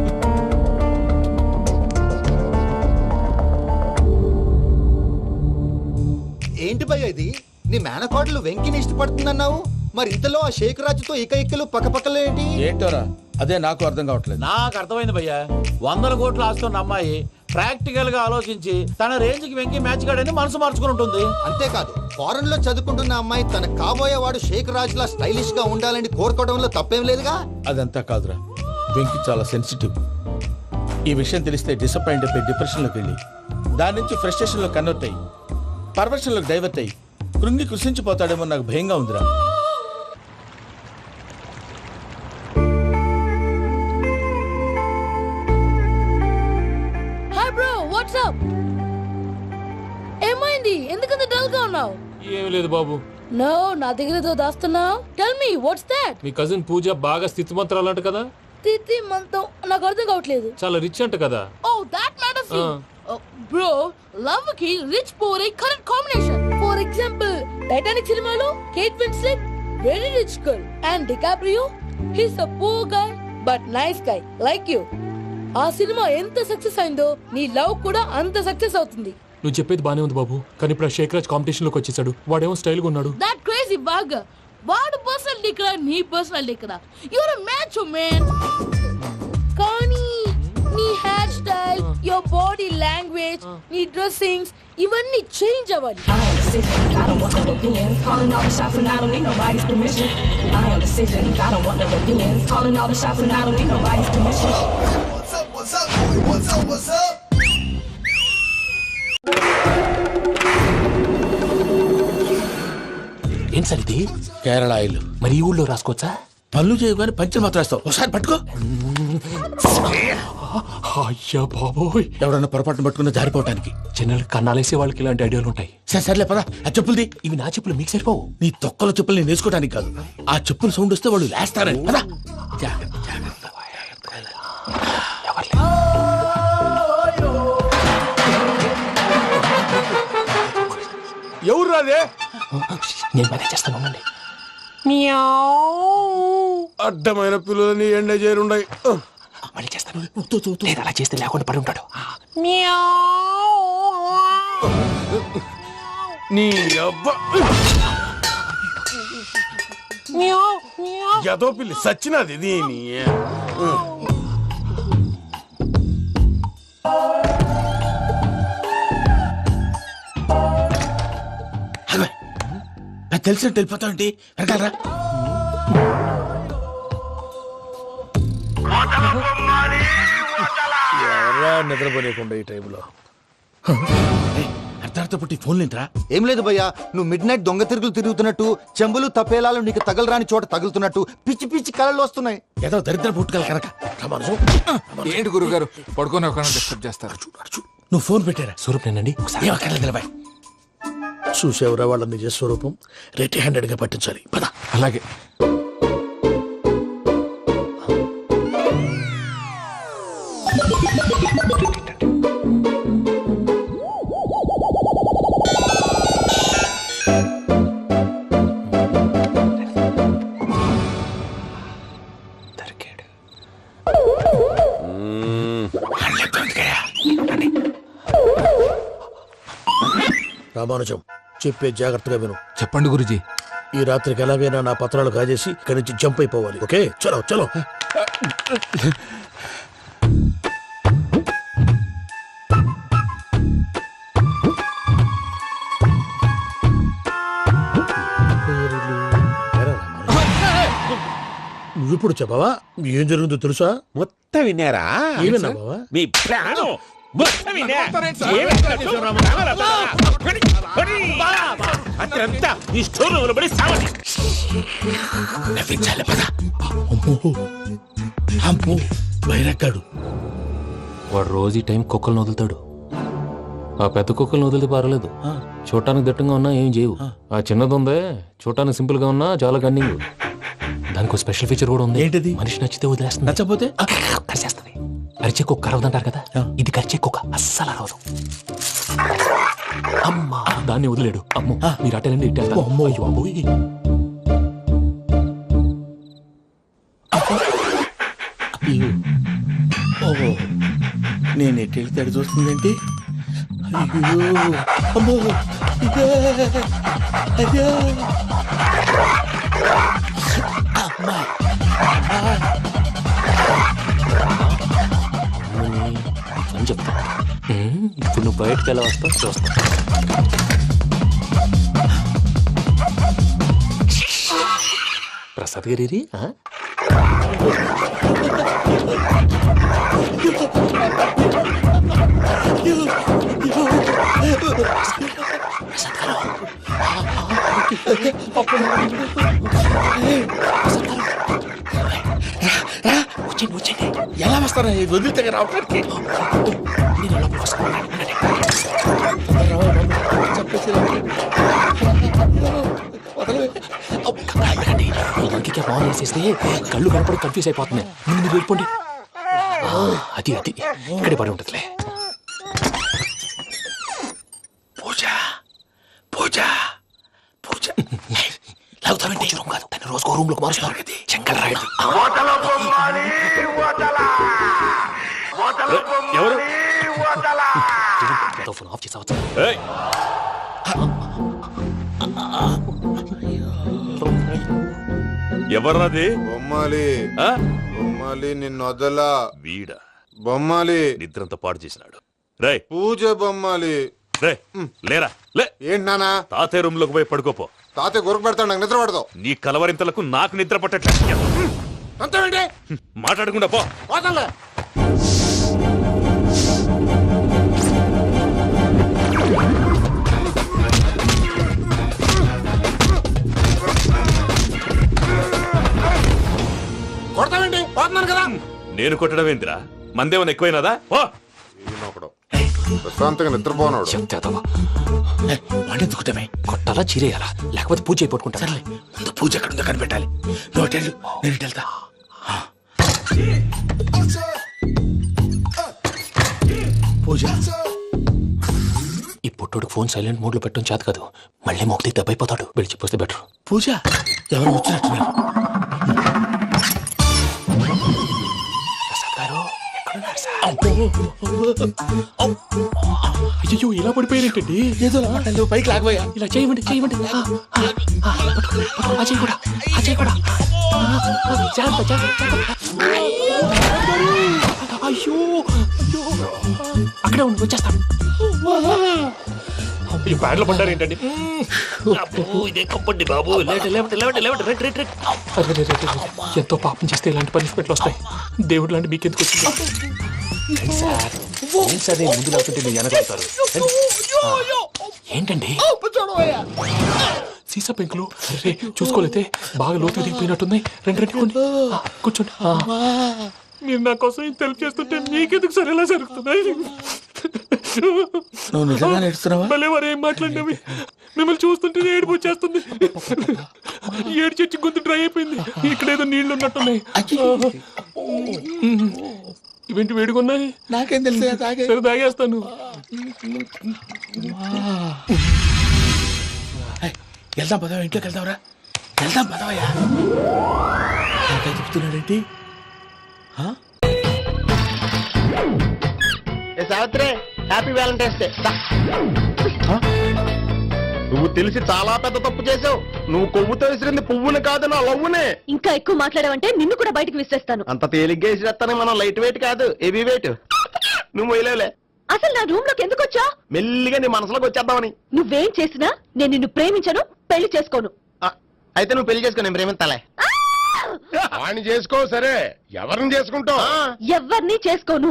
ఏంటి భయ్య ఇది నీ మేనకోడలు వెంకిని ఇష్టపడుతుందన్నావు మరి ఇంతలో ఆ షేక్ రాజుతో ఇకలు పక్కపక్కలో ఏంటి ఏంటోరా అదే నాకు అర్థం కావట్లేదు. నాకు అర్థమైంది భయ్యా 100 కోట్లు ఆస్తున్న అమ్మాయి ప్రాక్టికల్ గా ఆలోచించి తన రేంజ్ కి వెంకి మ్యాచ్ కాడని మనసు మార్చుకుని ఉంటుంది. అంతేకాదు ఫారెన్ లో చదువుకుంటున్న అమ్మాయి తన కాబోయే వాడు షేక్ రాజులా స్టైలిష్ గా ఉండాలని కోరుకోవడంలో తప్పేం లేదుగా. అదంతా కాదురా, వెంకి చాలా సెన్సిటివ్. ఈ విషయం తెలిస్తే డిసప్పాయింట్ అయిపోయి డిప్రెషన్లోకి వెళ్ళి దాని నుంచి ఫ్రస్ట్రేషన్లో కన్వర్ట్ అయ్యి పర్వర్షన్లోకి డైవర్ట్ అయ్యి కృంగి కృషించిపోతాడేమో నాకు భయంగా ఉందిరా. Hi bro, what's up? ఏమైంది? ఎందుకంత డల్ గా ఉన్నావు? ఏమీ లేదు బాబు. నో, నా దగ్గర ఏదో దాస్తున్నావు. Tell me, what's that? మీ కజిన్ పూజ బాగా స్థితిమంతరాలు అంట కదా, తిత్తి మంతం నాకు అర్థం కావట్లేదు. చాలా రిచ్ అంట కదా. Oh, that matter thing. Bro, love కి rich poor correct combination. For example Titanic సినిమాలో Kate Winslet very rich girl and DiCaprio he's a poor guy but nice guy like you. ఆ సినిమా ఎంత సక్సెస్ అయిందో నీ లవ్ కూడా అంత సక్సెస్ అవుతుంది. నువ్వు చెప్పేది బానే ఉంది బాబు, కానీ ఇప్పుడు షేక్ రాజ్ కాంపిటీషన్ లోకి వచ్చేసాడు. వాడేమో స్టైల్ గా ఉన్నాడు. దట్ క్రేజీ బాగా వాడు పర్సనల్ ఇక్కడ నీ పర్సనల్ ఇక్కడ యూర్ అ మ్యాచ్ మ్యాన్. కానీ నీ hair style your body language నీ డ్రెస్సింగ్స్ ఇవన్నీ చేంజ్ అవ్వాలి. ఏం సార్ ఇది? కేరళ ఆయిల్. మరి ఈ ఊళ్ళో రాసుకోవచ్చా? పళ్ళు చేయగానే పంచర్ మాత్రం వేస్తావు. ఒకసారి పట్టుకో. అయ్యా బాబోయ్, ఎవడన్నా పొరపాటున పట్టుకున్న జారిపోవటానికి. జనరల్ కన్నాలేసే వాళ్ళకి ఇలాంటి ఐడియాలు ఉంటాయి. సర్లే పదా, ఆ చెప్పులది. ఇవి నా చెప్పులు మీకు సరిపోవు. నీ తొక్కల చెప్పులు నేను వేసుకోవడానికి కాదు, ఆ చెప్పులు సౌండ్ వస్తే వాళ్ళు లేస్తారని. పదా జాగ్రత్త. ఎవరు రాదే? నేను పని చేస్తాను, ఉండండి. అడ్డమైన పిల్లలని ఎండ చేరుండయి. మళ్ళీ చేస్తాను. లేదు, అలా చేస్తే లేకుండా పడి ఉంటాడు. నీ అబ్బా ఎదో పిల్లి సచ్చినది దీని. తెలిసినట్టు వెళ్ళిపోతావంటి వెనకాలరా. ఎవరా నిద్రపోలేకుండా ఈ టైంలో? అర్ధార్థ పుట్టి ఫోన్ లేంట్రా. ఏం లేదు భయ్యా, నువ్వు మిడ్ నైట్ దొంగ తిరుగులు తిరుగుతున్నట్టు చెంబులు తపేలాలు నీకు తగలరాని చోట తగులుతున్నట్టు పిచ్చి పిచ్చి కళలు వస్తున్నాయి. ఏదో దరిద్ర పుట్టుకల కనుక. ఏంటి గురుగారు పడుకొని ఒక డిస్టర్బ్ చేస్తారు? నువ్వు ఫోన్ పెట్టారా? స్వరూప్ నేనండి. నిలబాయ్. చూసేవరా వాళ్ళ నిజ స్వరూపం. రెట్టి హ్యాండెడ్ గా పట్టించాలి. పద. అలాగే. రామానుజం చెప్పే జాగ్రత్తగా విను. చెప్పండి గురుజీ. ఈ రాత్రికి ఎలాగైనా నా పత్రాలు కాజేసి ఇక్కడి నుంచి జంప్ అయిపోవాలి. ఓకే, చలో చలో. నువ్విప్పుడు చెప్పవా ఏం జరిగిందో తెలుసా? మొత్తం విన్నారా? ఏమన్నా బావా? మీ ప్లాన్ మొత్తం విన్నా? అతనంతా ఈ స్టోర్ రూమ్ లో పడి సావండి. నవ్వించాలి పద. అమ్మో బైరక్కాడు. వాడు రోజు ఈ టైం కుక్కలను వదులుతాడు. ఆ పెద్ద కుక్కలను వదిలితే పర్లేదు, చూడటానికి దట్టంగా ఉన్నా ఏం చేయవు. ఆ చిన్నది ఉందే, చూడటానికి సింపుల్ గా ఉన్నా చాలా కన్నింగ్. దానికి స్పెషల్ ఫీచర్ కూడా ఉంది. ఏంటిది? మనిషి నచ్చితే వదిలేస్తుంది, నచ్చపోతే కరిచేస్తుంది. అరిచే కుక్క అరవదంటారు కదా, ఇది కరిచే కుక్క అస్సలు అరవదు. అమ్మా, దాన్ని వదిలేడు. అమ్మో, మీరు అటెండి ఇట్టే. అమ్మో, అయ్యో బాబోయ్. ఓహో, నేను ఎటు వెళ్తే అటు చూస్తుందేంటి? అయ్యో, అమ్మో, ఇదే, అయ్యో, అమ్మా, అని చెప్తా. ఇప్పుడు నువ్వు బయటకు ఎలా వస్తావు చూస్తా. ప్రసాద్ గారి ఎలా వస్తారా? వదిలితే రావడానికి ఇంకే బాగా వేసేస్తే కళ్ళు కనపడి కన్ఫ్యూజ్ అయిపోతున్నాయి. ముందు మీరు వెళ్ళిపోండి. అది అది ఇక్కడే పడి ఉంటుందిలే. పూజ పూజ పూజ లాగుతామంటే రూమ్ కాదు, తను రోజుకో రూమ్ లోకి మారుస్తున్నారు కదా. చెంగల్ రాయడం ఎవరు ఫోన్ ఆఫ్ చేసావచ్చు. ఎవర్రాది? బొమ్మాలి బొమ్మాలి నిన్ను వదలా. వీడ బొమ్మాలి నిద్రంతా పాడు చేసినాడు. రే పూజ బొమ్మాలి. రే లేరా లే. ఏంటి నానా? తాతయ్య రూమ్ లోకి పోయి పడుకోపో. తాతయ్య గొరకు పెడతాడు, నాకు నిద్ర పడతావు. నీ కలవరింతలకు నాకు నిద్ర పట్టట్లేదు. అంతేంటి? మాట్లాడకుండా పో. పోతాలే. కొడతావేంటి? పోతున్నాను కదా. నేను కొట్టడం ఏందిరా? మందేమన్నా ఎక్కువైనదా? ఓ ప్రశాంతంగా నిద్రపోనాడు. వాడెందుకుంటామే? కొట్టాలా చీరేయాలా లేకపోతే పూజ అయిపోట్టుకుంటా. సర్లే, ముందు పూజ ఎక్కడ ఉందో కనిపెట్టాలి. నువ్వు నేను ఇటు వెళ్తా. పూజ, ఈ పుట్టుడికి ఫోన్ సైలెంట్ మోడ్ లో పెట్టడం చేత కాదు. మళ్ళీ మొక్కి దెబ్బైపోతాడు. వెళ్ళి చెప్పొస్తే బెటర్. పూజ ఎవరు వచ్చినట్టున్నారు? అయ్యో, ఇలా పడిపోయినట్టండి. ఏదో నువ్వు పైకి లాగబోయా. ఇలా చేయమండి చేయమండి. అజయ్ కూడా అజయ్ కూడా జాగ్రత్త జాగ్రత్త. అయ్యో అయ్యో, అక్కడే ఉండి వచ్చేస్తాను. ఈ బ్యాడ్లో పడ్డారు ఏంటండి? ఇదే కప్పండి బాబు. ఎంతో పాపం చేస్తే ఇలాంటి పనిష్మెంట్లు వస్తాయి. దేవుడు లాంటి మీకెందుకు వచ్చింది? సార్ ముందు లేకుంటే మీరు వెనకాడతారు. ఏంటండి సీసా పెంకులు? అరే చూసుకోలేతే బాగా లోతు దిగిపోయినట్టున్నాయి. రెండు రెండు కొన్ని కూర్చోండి. మీరు నా కోసం ఇంత హెల్ప్ చేస్తుంటే మీకెందుకు సరే ఎలా జరుగుతున్నాయి? నువ్వు నిజంగా నేర్చుతున్నావా? మళ్ళీ వారు ఏం మాట్లాడినవి? మిమ్మల్ని చూస్తుంటే ఏడుపు వచ్చేస్తుంది. ఏడు చచ్చి గొంతు డ్రై అయిపోయింది. ఇక్కడ ఏదో నీళ్లు ఉన్నట్టున్నాయి. ఇవేంటి వేడుకున్నాయి? నాకేం తెలుసు, సరే తాగేస్తాను. వెళ్దాం పదవా, ఇంట్లోకి వెళ్దాంరా. వెళ్దాం పదవయ్యా. నాకై చెప్తున్నాడేంటి? Savitri, happy Valentine's day. నువ్వు తెలిసి చాలా పెద్ద తప్పు చేసావు. నువ్వు కొవ్వుతో విసిరింది పువ్వుని కాదు, నా లవ్వునే. ఇంకా ఎక్కువ మాట్లాడావంటే నిన్ను కూడా బయటకు విసిరేస్తాను. అంత తేలిగ్గా విసిరేస్తానే, మనం లైట్ వెయిట్ కాదు, హెవీ వెయిట్. నువ్వు వేయలేవులే. అసలు నా రూమ్ లోకి ఎందుకు వచ్చా? మెల్లిగా నీ మనసులోకి వచ్చేద్దామని. నువ్వేం చేసినా నేను నిన్ను ప్రేమించను, పెళ్లి చేసుకోను. అయితే నువ్వు పెళ్లి చేసుకో, నేను ప్రేమిస్తాలే. వాణ్ణి చేసుకో. సరే, ఎవరిని చేసుకుంటావు? ఎవరిని చేసుకోను.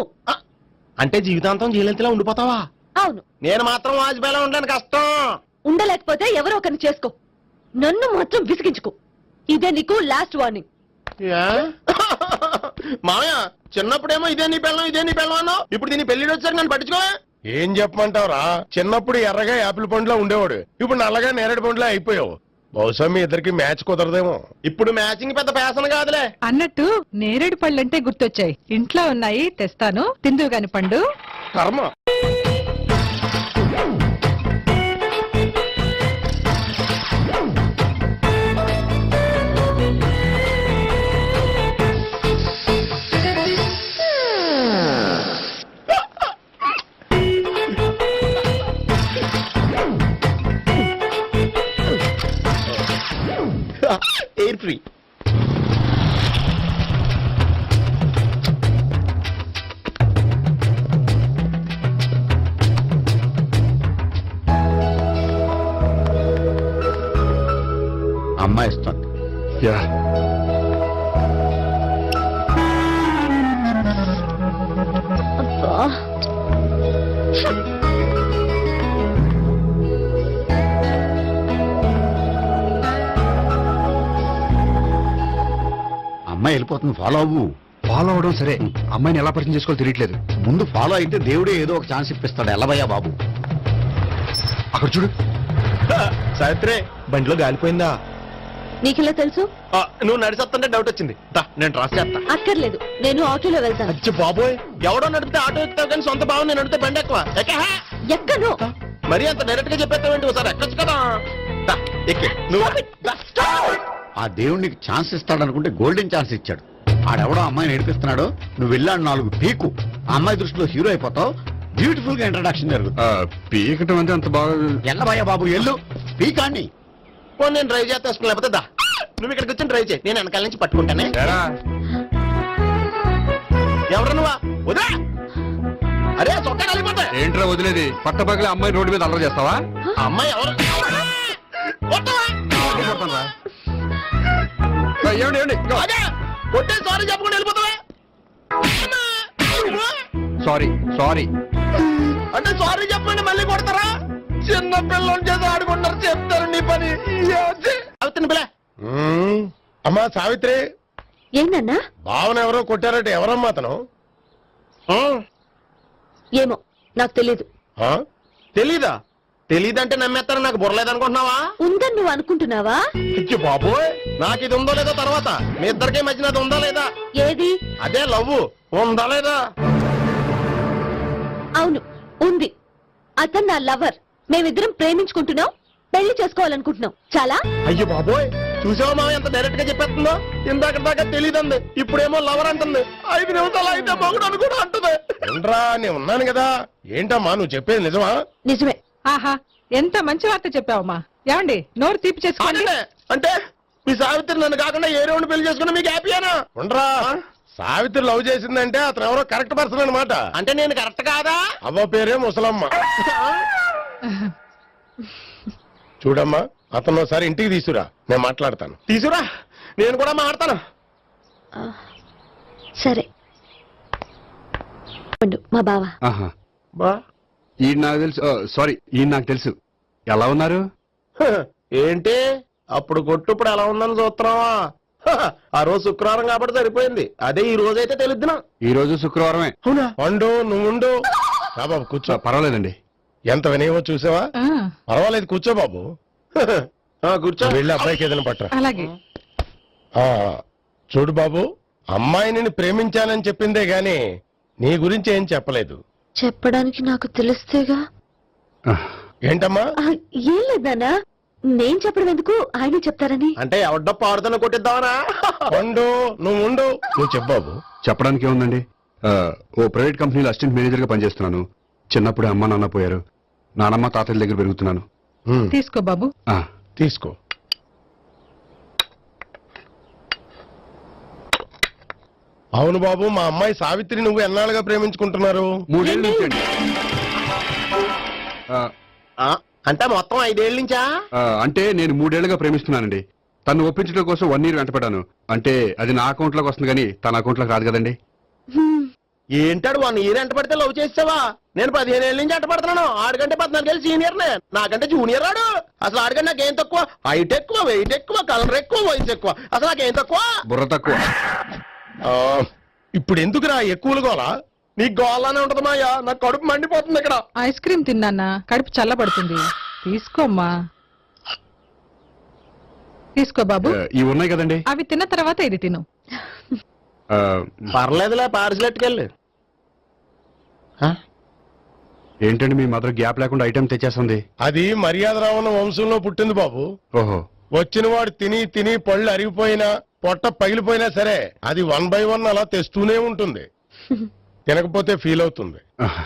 అంటే జీవితాంతం జయలలితలా ఉండిపోతావా? అవును. నేను మాత్రం వాజ్పేయిలా ఉండడానికి కష్టం. ఉండలేకపోతే ఎవరో ఒకరిని చేసుకో, నన్ను మాత్రం విసిగించుకో. ఇదే నీకు లాస్ట్ వార్నింగ్. మామయ్య, చిన్నప్పుడేమో ఇదే నీ పెళ్ళం ఇదే నీ పెళ్ళం అన్నావు. ఇప్పుడు దీని పెళ్లి వచ్చారు, నన్ను పట్టించుకో. ఏం చెప్పమంటావురా? చిన్నప్పుడు ఎర్రగా యాపిల్ పండులో ఉండేవాడు, ఇప్పుడు నల్లగా నేరేడు పండులో అయిపోయావు. బహుశా మీ ఇద్దరికి మ్యాచ్ కుదరదేమో. ఇప్పుడు మ్యాచింగ్ పెద్ద ఫ్యాషన్ కాదులే. అన్నట్టు నేరేడు పళ్ళంటే గుర్తొచ్చాయి. ఇంట్లో ఉన్నాయి, తెస్తాను, తిందువు గాని పండు. కర్మ. Air free. అమ్మాయి ఇస్తుంది. అమ్మాయి వెళ్ళిపోతుంది, ఫాలో అవ్వు. ఫాలో అవడం సరే, అమ్మాయిని ఎలా పరిచయం చేసుకోవాలో తెలియట్లేదు. ముందు ఫాలో అయితే దేవుడే ఏదో ఒక ఛాన్స్ ఇప్పిస్తాడు. ఎల్లబయ్యా బాబు. అక్కడ చూడు. సావిత్రి, బండిలో గాలిపోయిందా? నీకెలా తెలుసు? నువ్వు నడిచేస్తుంటే డౌట్ వచ్చింది. నేను ట్రాస్ చేస్తా. అక్కర్లేదు, నేను ఆటోలో వెళ్తాను. అచ్చి బాబోయ్, ఎవడో నడిపితే ఆటో ఎక్కుతావు కానీ సొంత భావం నేను నడిపితే బండి ఎక్కువ. ఎక్కను. మరి అంత డైరెక్ట్ గా చెప్పేస్తావేంటి? ఒకసారి ఎక్కొచ్చు కదా. ఎక్కే నువ్వు. ఆ దేవుడు నీకు ఛాన్స్ ఇస్తాడనుకుంటే గోల్డెన్ ఛాన్స్ ఇచ్చాడు. ఆడెవడో అమ్మాయిని ఏడిపిస్తున్నాడో, నువ్వు వెళ్ళాడు 4 పీకు. ఆ అమ్మాయి దృష్టిలో హీరో అయిపోతావు. బ్యూటిఫుల్ గా ఇంట్రడక్షన్ జరుగుతుంది. పీకటం అంటే అంత బాగా. ఎల్లబయ్యా బాబు, ఎల్లు పీకాన్ని. నేను డ్రైవ్ చేస్తాను, లేకపోతే దా నువ్వు ఇక్కడికి వచ్చి డ్రైవ్ చేయి, నేను వెనకాల నుంచి పట్టుకుంటానే. ఎవరు నువ్వా? వదిలే. అరే చొక్కా కలిగిపోతా. ఏంట్రా వదిలేది? పట్టపగలే అమ్మాయి రోడ్డు మీద అల్లరి చేస్తావా? అమ్మాయి ఎవరు? కొట్టే సారీ చెప్పకుండా వెళ్ళిపోతావా? సారీ సారీ అంటే సారీ చెప్పండి మళ్ళీ కొడతారా? చిన్న పిల్లలు చేసి ఆడుకుంటారు, చెప్తారు నీ పని. అవుతుంది పిల్ల. అమ్మా సావిత్రి, ఏందన్నా? భావన ఎవరో కొట్టారట. ఎవరమ్మా అతను? ఏమో నాకు తెలీదు. తెలీదా? తెలీదంటే నమ్మేస్తారని నాకు బుర్రలేదనుకుంటున్నావా? ఉందని నువ్వు అనుకుంటున్నావా? ఇచ్చి బాబోయ్, నాకు ఇది ఉందో లేదో తర్వాత. మీ ఇద్దరికే మధ్యన అది ఉందా లేదా? ఏది? అదే లవ్ ఉందా లేదా? అవును, ఉంది. అతను నా లవర్. మేమిద్దరం ప్రేమించుకుంటున్నాం, పెళ్లి చేసుకోవాలనుకుంటున్నాం. చాలా. అయ్యో బాబోయ్, చూసావా మా ఎంత డైరెక్ట్ గా చెప్పేస్తుందో? ఇందాక దాకా తెలీదండి, ఇప్పుడేమో లవర్ అంటుంది. 5 నిమిషాలు అయితే మగుడు అని కూడా అంటుంది. ఏంట్రా, నేను ఉన్నాను కదా. ఏంటమ్మా నువ్వు చెప్పేది నిజమా? నిజమే. ఆహా, ఎంత మంచి వార్త చెప్పావమ్మా. ఏమండి, నోరు తీపి చేసుకోండి. అంటే మీ సావిత్రి నన్ను కాకుండా ఏ రౌండ్ పెళ్లి చేసుకున్నా మీకు హ్యాపీయేనా? ఉండరా, సావిత్రి లవ్ చేసిందంటే అతను ఎవరో కరెక్ట్ పర్సన్ అనమాట. అంటే నేను కరెక్ట్ కాదా? అవ్వ పేరే ముసలమ్మ. చూడమ్మా, అతను ఒకసారి ఇంటికి తీసుకురా, నేను మాట్లాడతాను. తీసురా, నేను కూడా మాట్లాడతాను. సరే. మా బావ. బా ఈయన నాకు తెలుసు. సారీ, ఈయన నాకు తెలుసు. ఎలా ఉన్నారు? ఏంటి అప్పుడు కొట్టు ఇప్పుడు ఎలా ఉందని చూస్తున్నావా? ఆ రోజు శుక్రవారం కాబట్టి సరిపోయింది. అదే ఈ రోజు అయితే తెలుద్దునా. ఈ రోజు శుక్రవారమే. అవునా? వండు, నువ్వు ఉండు. రా బాబు కూర్చో. పర్వాలేదండి. ఎంత వినయమో చూసావా? పర్వాలేదు, కూర్చో బాబు. కూర్చో. వెళ్ళి అబ్బాయికి ఏదైనా పట్టరా. అలాగే. చూడు బాబు, అమ్మాయి నిన్ను ప్రేమించానని చెప్పిందే గాని నీ గురించి ఏం చెప్పలేదు. చెప్పడానికి నాకు తెలిస్తేగా. ఏంటమ్మా? ఏం లేదన్నా, నేను చెప్పడం ఎందుకు, ఆయన చెప్తారని. అంటే ఎవడ్డో పాడుతున్న కొట్టిద్దామనా? వండు, నువ్వు ఉండు. నువ్వు చెప్పు బాబు. చెప్పడానికి ఏముందండి, ఓ ప్రైవేట్ కంపెనీలో అసిస్టెంట్ మేనేజర్ గా పనిచేస్తున్నాను. చిన్నప్పుడే అమ్మ నాన్న పోయారు. నానమ్మ తాతయ్య దగ్గర పెరుగుతున్నాను. తీసుకో బాబు. తీసుకో. అవును బాబు, మా అమ్మాయి సావిత్రి నువ్వు ఎన్నాళ్ళుగా ప్రేమించుకుంటున్నారు? 3 ఏళ్ళ నుంచి అండి. అంటే మొత్తం 5 ఏళ్ళ నుంచా? అంటే నేను 3 ఏళ్లుగా ప్రేమిస్తున్నానండి. తను ఒప్పించడం కోసం 1 year వెంటపడ్డాను. అంటే అది నా అకౌంట్ లోకి వస్తుంది కానీ తన అకౌంట్ లోకి రాదు కదండి. ఏంటాడు 1 year ఎంట పడితే లవ్ చేసావా? నేను 15 ఏళ్ళ నుంచి ఎంట పడుతున్నాను. ఆడికంటే 14 ఏళ్ళు సీనియర్ నే, నాకంటే జూనియర్ ఆడు. అసలు ఆడికంటే నాకేం తక్కువ? హైట్ ఎక్కువ, వెయిట్ ఎక్కువ, కలర్ ఎక్కువ, వయసు ఎక్కువ. అసలు నాకేం తక్కువ? బుర్ర తక్కువ. ఇప్పుడు ఎందుకురా ఎక్కువలు గోలా? నీకు గోళానే ఉంటది మాయా, నాకు కడుపు మండిపోతుంది ఇక్కడ. ఐస్ క్రీమ్ తిన్నానా, కడుపు చల్లబడుతుంది. తీసుకోమ్మా. తీసుకో బాబు ఇవి ఉన్నాయి కదండి అవి తిన్న తర్వాత ఇది తిను పర్లేదులే పార్సిల్ ఎట్టుకెళ్ళి. ఏంటండి మీ మదర్ గ్యాప్ లేకుండా ఐటెం తెచ్చేస్తుంది? అది మర్యాద రావణ వంశంలో పుట్టింది బాబు. ఓహో. వచ్చిన వాడు తిని తిని పళ్ళు అరిగిపోయినా పొట్ట పగిలిపోయినా సరే అది 1 by 1 అలా తెస్తూనే ఉంటుంది. తినకపోతే ఫీల్ అవుతుంది.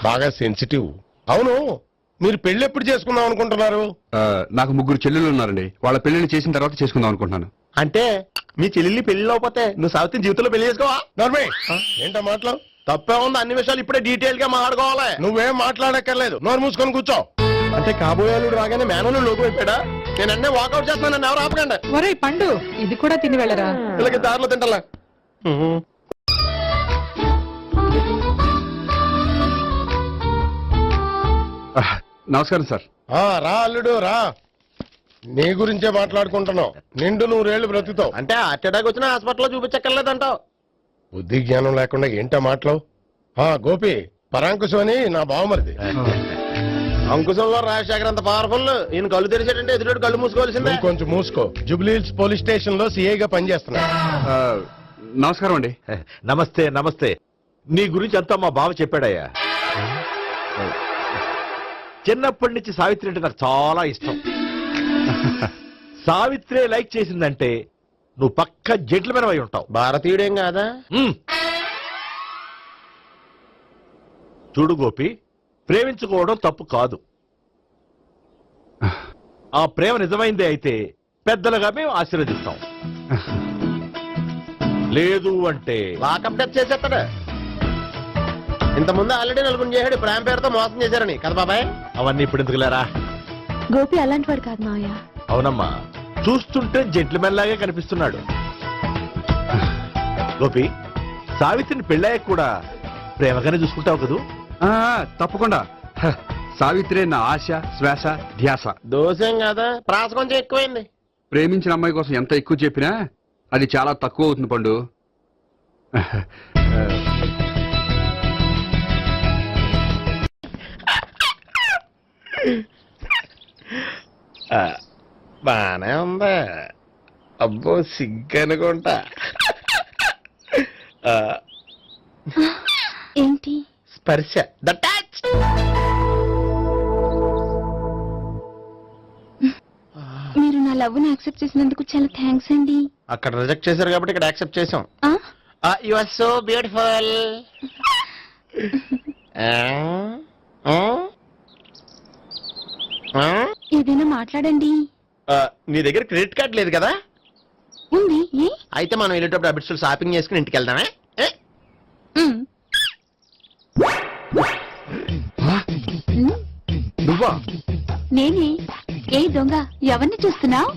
బాగా సెన్సిటివ్. అవును, మీరు పెళ్లి ఎప్పుడు చేసుకుందాం అనుకుంటున్నారు? నాకు 3 చెల్లెలు ఉన్నారండి. వాళ్ళ పెళ్లిని చేసిన తర్వాత చేసుకుందాం అనుకుంటున్నాను. అంటే మీ చెల్లెల్ని పెళ్లి లేకపోతే నువ్వు సావిత్రి జీవితంలో పెళ్లి చేసుకోవా? నర్మే ఏంటో మాటలు? తప్పే ఉంది, అన్ని విషయాలు ఇప్పుడే డీటెయిల్ గా మాట్లాడుకోవాలి. నువ్వేం మాట్లాడక్కర్లేదు, నోరు మూసుకొని కూర్చో. అంటే కాబోయేలు రాగానే మేనలు లోకి అయిపోయాడా? నేను అన్నీ వాకౌట్ చేస్తున్నాను, నన్ను ఎవరు ఆపకండి. ఒరేయ్ పండు ఇది కూడా తిని వెళ్ళరా. వీళ్ళకి దారిలో తింటలా. నమస్కారం సార్. రా అల్లుడు రా. నీ గురించే మాట్లాడుకుంటున్నావు. నిండు 100 ఏళ్ళు బ్రతుకుతావు. అంటే హార్ట్ అటాక్ వచ్చినా హాస్పిటల్లో చూపించక్కర్లేదంటావు. బుద్ధి జ్ఞానం లేకుండా ఏంటో మాటలు. గోపి పరాంకుశం అని నా బావమరిది. అంకుశంలో రాజశేఖర్ అంత పవర్ఫుల్. ఈయన కళ్ళు తెరిచాడంటే ఎదురు కళ్ళు మూసుకోవాల్సిందే. కొంచెం మూసుకో. జూబ్లీహిల్స్ పోలీస్ స్టేషన్ లో సిఐగా పనిచేస్తున్నా. నమస్కారం అండి. నమస్తే నమస్తే. నీ గురించి అంతా మా బావ చెప్పాడయ్యా. చిన్నప్పటి నుంచి సావిత్రి అంటే నాకు చాలా ఇష్టం. సావిత్రి లైక్ చేసిందంటే నువ్వు పక్క జెంట్లమెన్ అయి ఉంటావు. భారతీయుడేం కాదా? చూడు గోపి, ప్రేమించుకోవడం తప్పు కాదు. ఆ ప్రేమ నిజమైందే అయితే పెద్దలుగా మేము ఆశీర్వదిస్తాం. లేదు అంటే లాకప్ డెత్ చేసేస్తాడు. ఇంతకుముందు ఆల్రెడీ 4 చేశాడు. ప్రేమ పేరుతో మోసం చేశారని కదా బాబాయ్. అవన్నీ ఇప్పుడు ఎందుకులేరా. గోపి అలాంటి వాడు కాదు మావయ్య. అవునమ్మా, చూస్తుంటే జెంట్లమెన్ లాగే కనిపిస్తున్నాడు. గోపి, సావిత్రిని పెళ్ళాక కూడా ప్రేమగానే చూసుకుంటావు కదూ? తప్పకుండా. సావిత్రే నా ఆశ, శ్వాస, ధ్యాస. దోషం కదా, ప్రాస కొంచెం ఎక్కువైంది. ప్రేమించిన అమ్మాయి కోసం ఎంత ఎక్కువ చెప్పినా అది చాలా తక్కువ అవుతుంది పండు. బానే ఉందా? అబ్బో సిగ్గనుకుంటా. ఏంటి? స్పర్శ, ద టచ్. మీరు నా లవ్ ని యాక్సెప్ట్ చేసినందుకు చాలా థ్యాంక్స్ అండి. అక్కడ రిజెక్ట్ చేశారు కాబట్టి ఇక్కడ యాక్సెప్ట్ చేసాం. You are so beautiful. ఏదైనా మాట్లాడండి. నీ దగ్గర క్రెడిట్ కార్డ్ లేదు కదా? ఉంది. అయితే మనం వెళ్ళేటప్పుడు అబిట్స్ షాపింగ్ చేసుకుని ఇంటికి వెళ్దామే. నువ్వా? నేనే. ఏ దొంగ, ఎవరిని చూస్తున్నావు?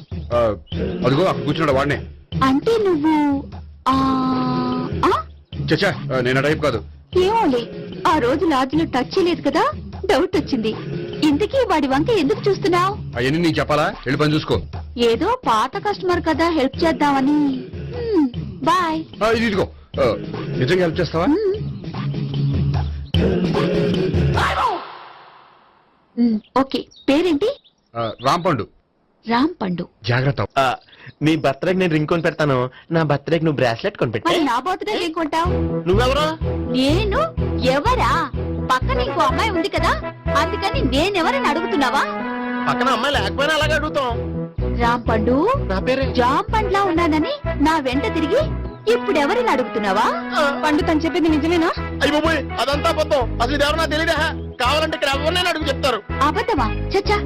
అదిగో అక్కడ కూర్చున్నాడు వాడినే. అంటే నువ్వు చచ్చా, నేను టైప్ కాదు. ఏమోలే, ఆ రోజు లాడ్జిలో టచ్ చేయలేదు కదా, డౌట్ వచ్చింది. ఇంతకీ వాడి వంక ఎందుకు చూస్తున్నావు? అవన్నీ నీకు చెప్పాలా? వెళ్ళి పని చూసుకో. ఏదో పాత కస్టమర్ కదా, హెల్ప్ చేద్దామని. బాయ్. ఇదిగో, నిజంగా హెల్ప్ చేస్తావా? ఓకే. పేరేంటి? రాంపండు. రాంపండు. జాగ్రత్త. నీ బర్త్డేకి నేను రింగ్ కొని పెడతాను. నా బర్త్డేకి నువ్వు బ్రాస్లెట్ కొని పెట్టా. మరి నా బర్త్డే ఏం కొంటావు? నువ్వెవరు? నేను ఎవరా? పక్కన ఇంకో అమ్మాయి ఉంది కదా, అందుకని నేనెవరని అడుగుతున్నావా? పక్కన అమ్మాయి లేకపోయినా అలాగే అడుగుతాం. రాంపండు, నా పేరే జామ్ పండ్లా ఉన్నానని నా వెంట తిరిగి ఇప్పుడు ఎవరిని అడుగుతున్నావా? పండు తను చెప్పింది నిజమేనా? అయ్యి బాబోయ్, అదంతా అబద్ధం. అసలు ఇది ఎవరు నాకు తెలియదా? కావాలంటే ఇక్కడ ఎవరినైనా అడుగు చెప్తారు. అబద్ధమా? చచ్చా,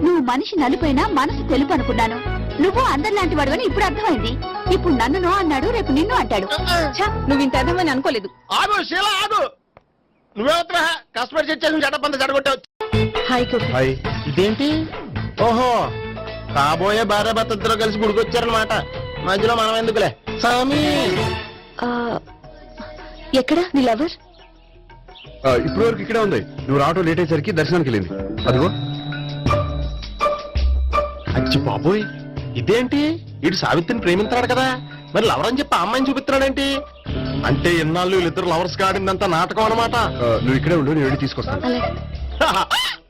నువ్వు మనిషి నలుపైనా మనసు తెలుపు అనుకున్నాను. నువ్వు అందరిలాంటి వాడువని ఇప్పుడు అర్థమైంది. ఇప్పుడు నన్ను నో అన్నాడు, రేపు నిన్ను అంటాడు. నువ్వు ఇంత అర్థమని అనుకోలేదు. ఆగు శీల, ఆగు. నువ్వెవరా? కస్టమర్ చేసి చెడపంత చెడగొట్టావు. హాయ్. ఇదేంటి? ఓహో, కాబోయే భార్య భర్త ఇద్దరు కలిసి గుడికొచ్చారనమాట. మధ్యలో మనం ఎందుకులే స్వామి. ఎక్కడ నీ లవర్? ఇప్పటి వరకు ఇక్కడే ఉంది. నువ్వు రావటం లేట్ అయ్యేసరికి దర్శనానికి వెళ్ళింది. అదిగో. అచ్చి బాబోయ్, ఇదేంటి? ఇటు సావిత్రిని ప్రేమించాడు కదా, మరి లవర్ అని చెప్పి ఆ అమ్మాయిని చూపిస్తున్నాడేంటి? అంటే ఎన్నాళ్ళు వీళ్ళిద్దరు లవర్స్ కాడిందంతా నాటకం అనమాట. నువ్వు ఇక్కడే ఉండు, నేను వెళ్ళి తీసుకొస్తాను.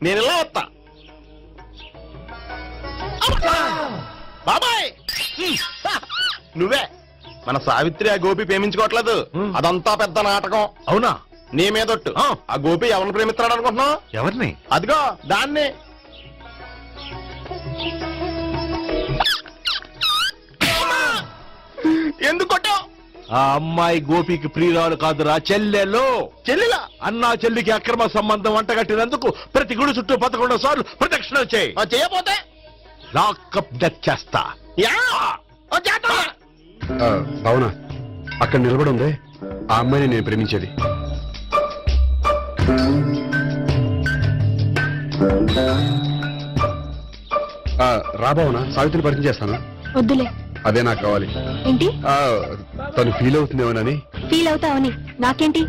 నేను ఇలా వస్తా. బాబాయ్, నువ్వే మన సావిత్రి ఆ గోపి ప్రేమించుకోవట్లేదు అదంతా పెద్ద నాటకం. అవునా? నీ మీదొట్టు. ఆ గోపి ఎవరిని ప్రేమిస్తున్నాడు అనుకుంటున్నావు? ఎవరిని? అదిగో దాన్ని. ఎందుకు కొట్టావు? ఆ అమ్మాయి గోపికి ప్రియురాలు కాదురా, చెల్లెలు. చెల్లిలా? అన్నా చెల్లికి అక్రమ సంబంధం వంటగట్టినందుకు ప్రతి గుడి చుట్టూ 11 సార్లు ప్రదక్షిణలు చేయి. చేయపోతే లాకప్ డెత్ చేస్తా. భావన అక్కడ నిలబడి ఉంది ఆ అమ్మాయిని నేను ప్రేమించేది. రా భావన, సావిత్రిని పరిచయం చేస్తాను. వద్దులే. అదే నాకు కావాలి. ఏంటి? తను ఫీల్ అవుతుందేమోనని. ఫీల్ అవుతావని నాకేంటి?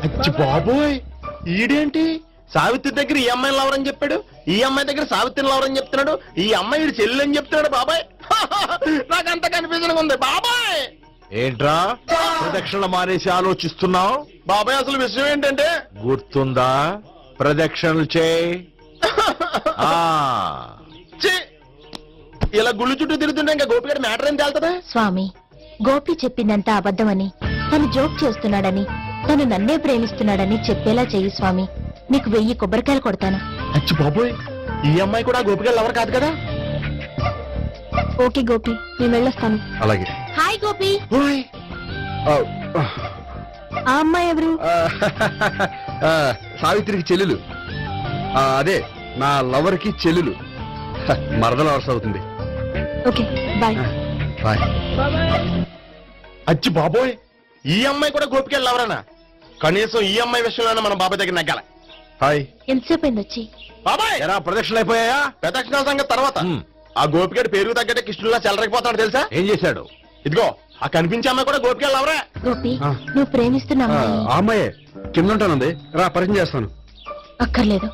అచ్చి బాబోయ్, ఈడేంటి సావిత్రి దగ్గర ఈ అమ్మాయిని లవరని చెప్పాడు, ఈ అమ్మాయి దగ్గర సావిత్రిని లవరని చెప్తున్నాడు, ఈ అమ్మాయి ఈడు చెల్లి అని చెప్తున్నాడు. బాబాయ్ నాకంత కన్ఫ్యూజన్ ఉంది బాబాయ్. ఏంట్రా ప్రదక్షిణ మానేసి ఆలోచిస్తున్నావు? బాబాయ్ అసలు విషయం ఏంటంటే గుర్తుందా? ప్రదక్షిణలు చేయి. ఛీ! ఇలా గుళ్ళు చుట్టూ తిరుగుతుంటే ఇంకా గోపిగడ మ్యాటర్ ఏం తేలుతుందా? స్వామి, గోపి చెప్పిందంతా అబద్ధమని, తను జోక్ చేస్తున్నాడని, తను నన్నే ప్రేమిస్తున్నాడని చెప్పేలా చెయ్యి స్వామి. నీకు 1000 కొబ్బరికాయలు కొడతాను. అచ్చి బాబోయ్, ఈ అమ్మాయి కూడా గోపిగడ లవర్ కాదు కదా? ఓకే గోపి, నేను వెళ్ళొస్తాను. అలాగే. హాయ్ గోపి. ఆ, ఆ అమ్మాయి ఎవరు? సావిత్రికి చెల్లెలు. అదే నా లవర్ కి చెల్లెలు. మరదల వరుస అవుతుంది. Okay bye. బాయ్. అచ్చి బాబోయ్, ఈ అమ్మాయి కూడా గోపిగడ లవరేనా? కనీసం ఈ అమ్మాయి విషయంలోనే మనం బాబాయ్ దగ్గర నగ్గాల. హాయ్. ఎంతసేపు అయింది వచ్చి? బాబాయ్ ఎరా ప్రదక్షిణలు అయిపోయాయా? ప్రదక్షిణాల సంగతి తర్వాత. ఆ గోపిగడ పేరు తగ్గట్టే కృష్ణులా చెలరైపోతాడు తెలుసా? ఏం చేశాడు? ఇదిగో ఆ కనిపించే అమ్మాయి కూడా గోపిగడ లవరే. గోపి, నువ్వు ప్రేమిస్తున్న అమ్మాయి ఆ అమ్మాయే కింద ఉంటానుంది. రా పరిచయం చేస్తాను. అక్కర్లేదు,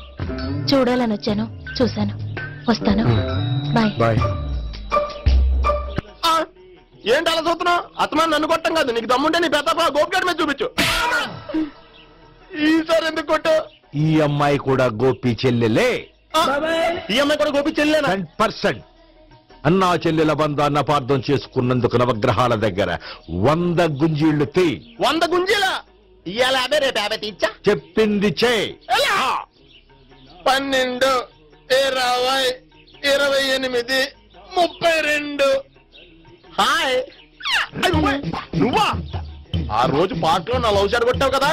చూడాలని వచ్చాను, చూశాను, వస్తాను. బాయ్. బాయ్. ఏంటి అలా చూస్తున్నావు? అత్తమాని నన్ను కొట్టం కాదు, నీకు దమ్ముంటే నీ పెద్ద గోపిగడ మీద చూపించు. ఈసారి ఎందుకు కొట్టు? ఈ అమ్మాయి కూడా గోపి చెల్లెలే. ఈ అమ్మాయి కూడా గోపి చెల్లెనా? 100%. అన్నా చెల్లెల బంధాన్ని అపార్థం చేసుకున్నందుకు నవగ్రహాల దగ్గర 100 గుంజీళ్లు తీ. 100 గుంజీలా? ఇవాళ 50, రేపు 50 తీచ్చా. చెప్పింది చే. 12, 20, 28, 32. హాయ్. నువ్వా? ఆ రోజు పార్క్ నా లవ్ షాట్ కొట్టావు కదా,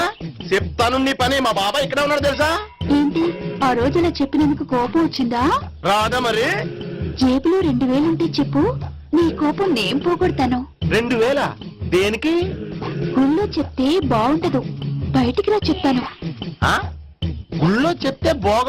చెప్తాను నీ పని. మా బాబాయ్ ఇక్కడే ఉన్నాడు తెలుసా? ఏంటి ఆ రోజు ఇలా చెప్పినందుకు కోపం వచ్చిందా? రాదా మరి? జేబులో 2000 ఉంటే చెప్పు, నీ కోపం నేను పోగొడతాను. 2000? దేనికి? గుళ్ళో చెప్తే బాగుంటదు, బయటికి రా చెప్తాను. గుళ్ళో చెప్తే బాగో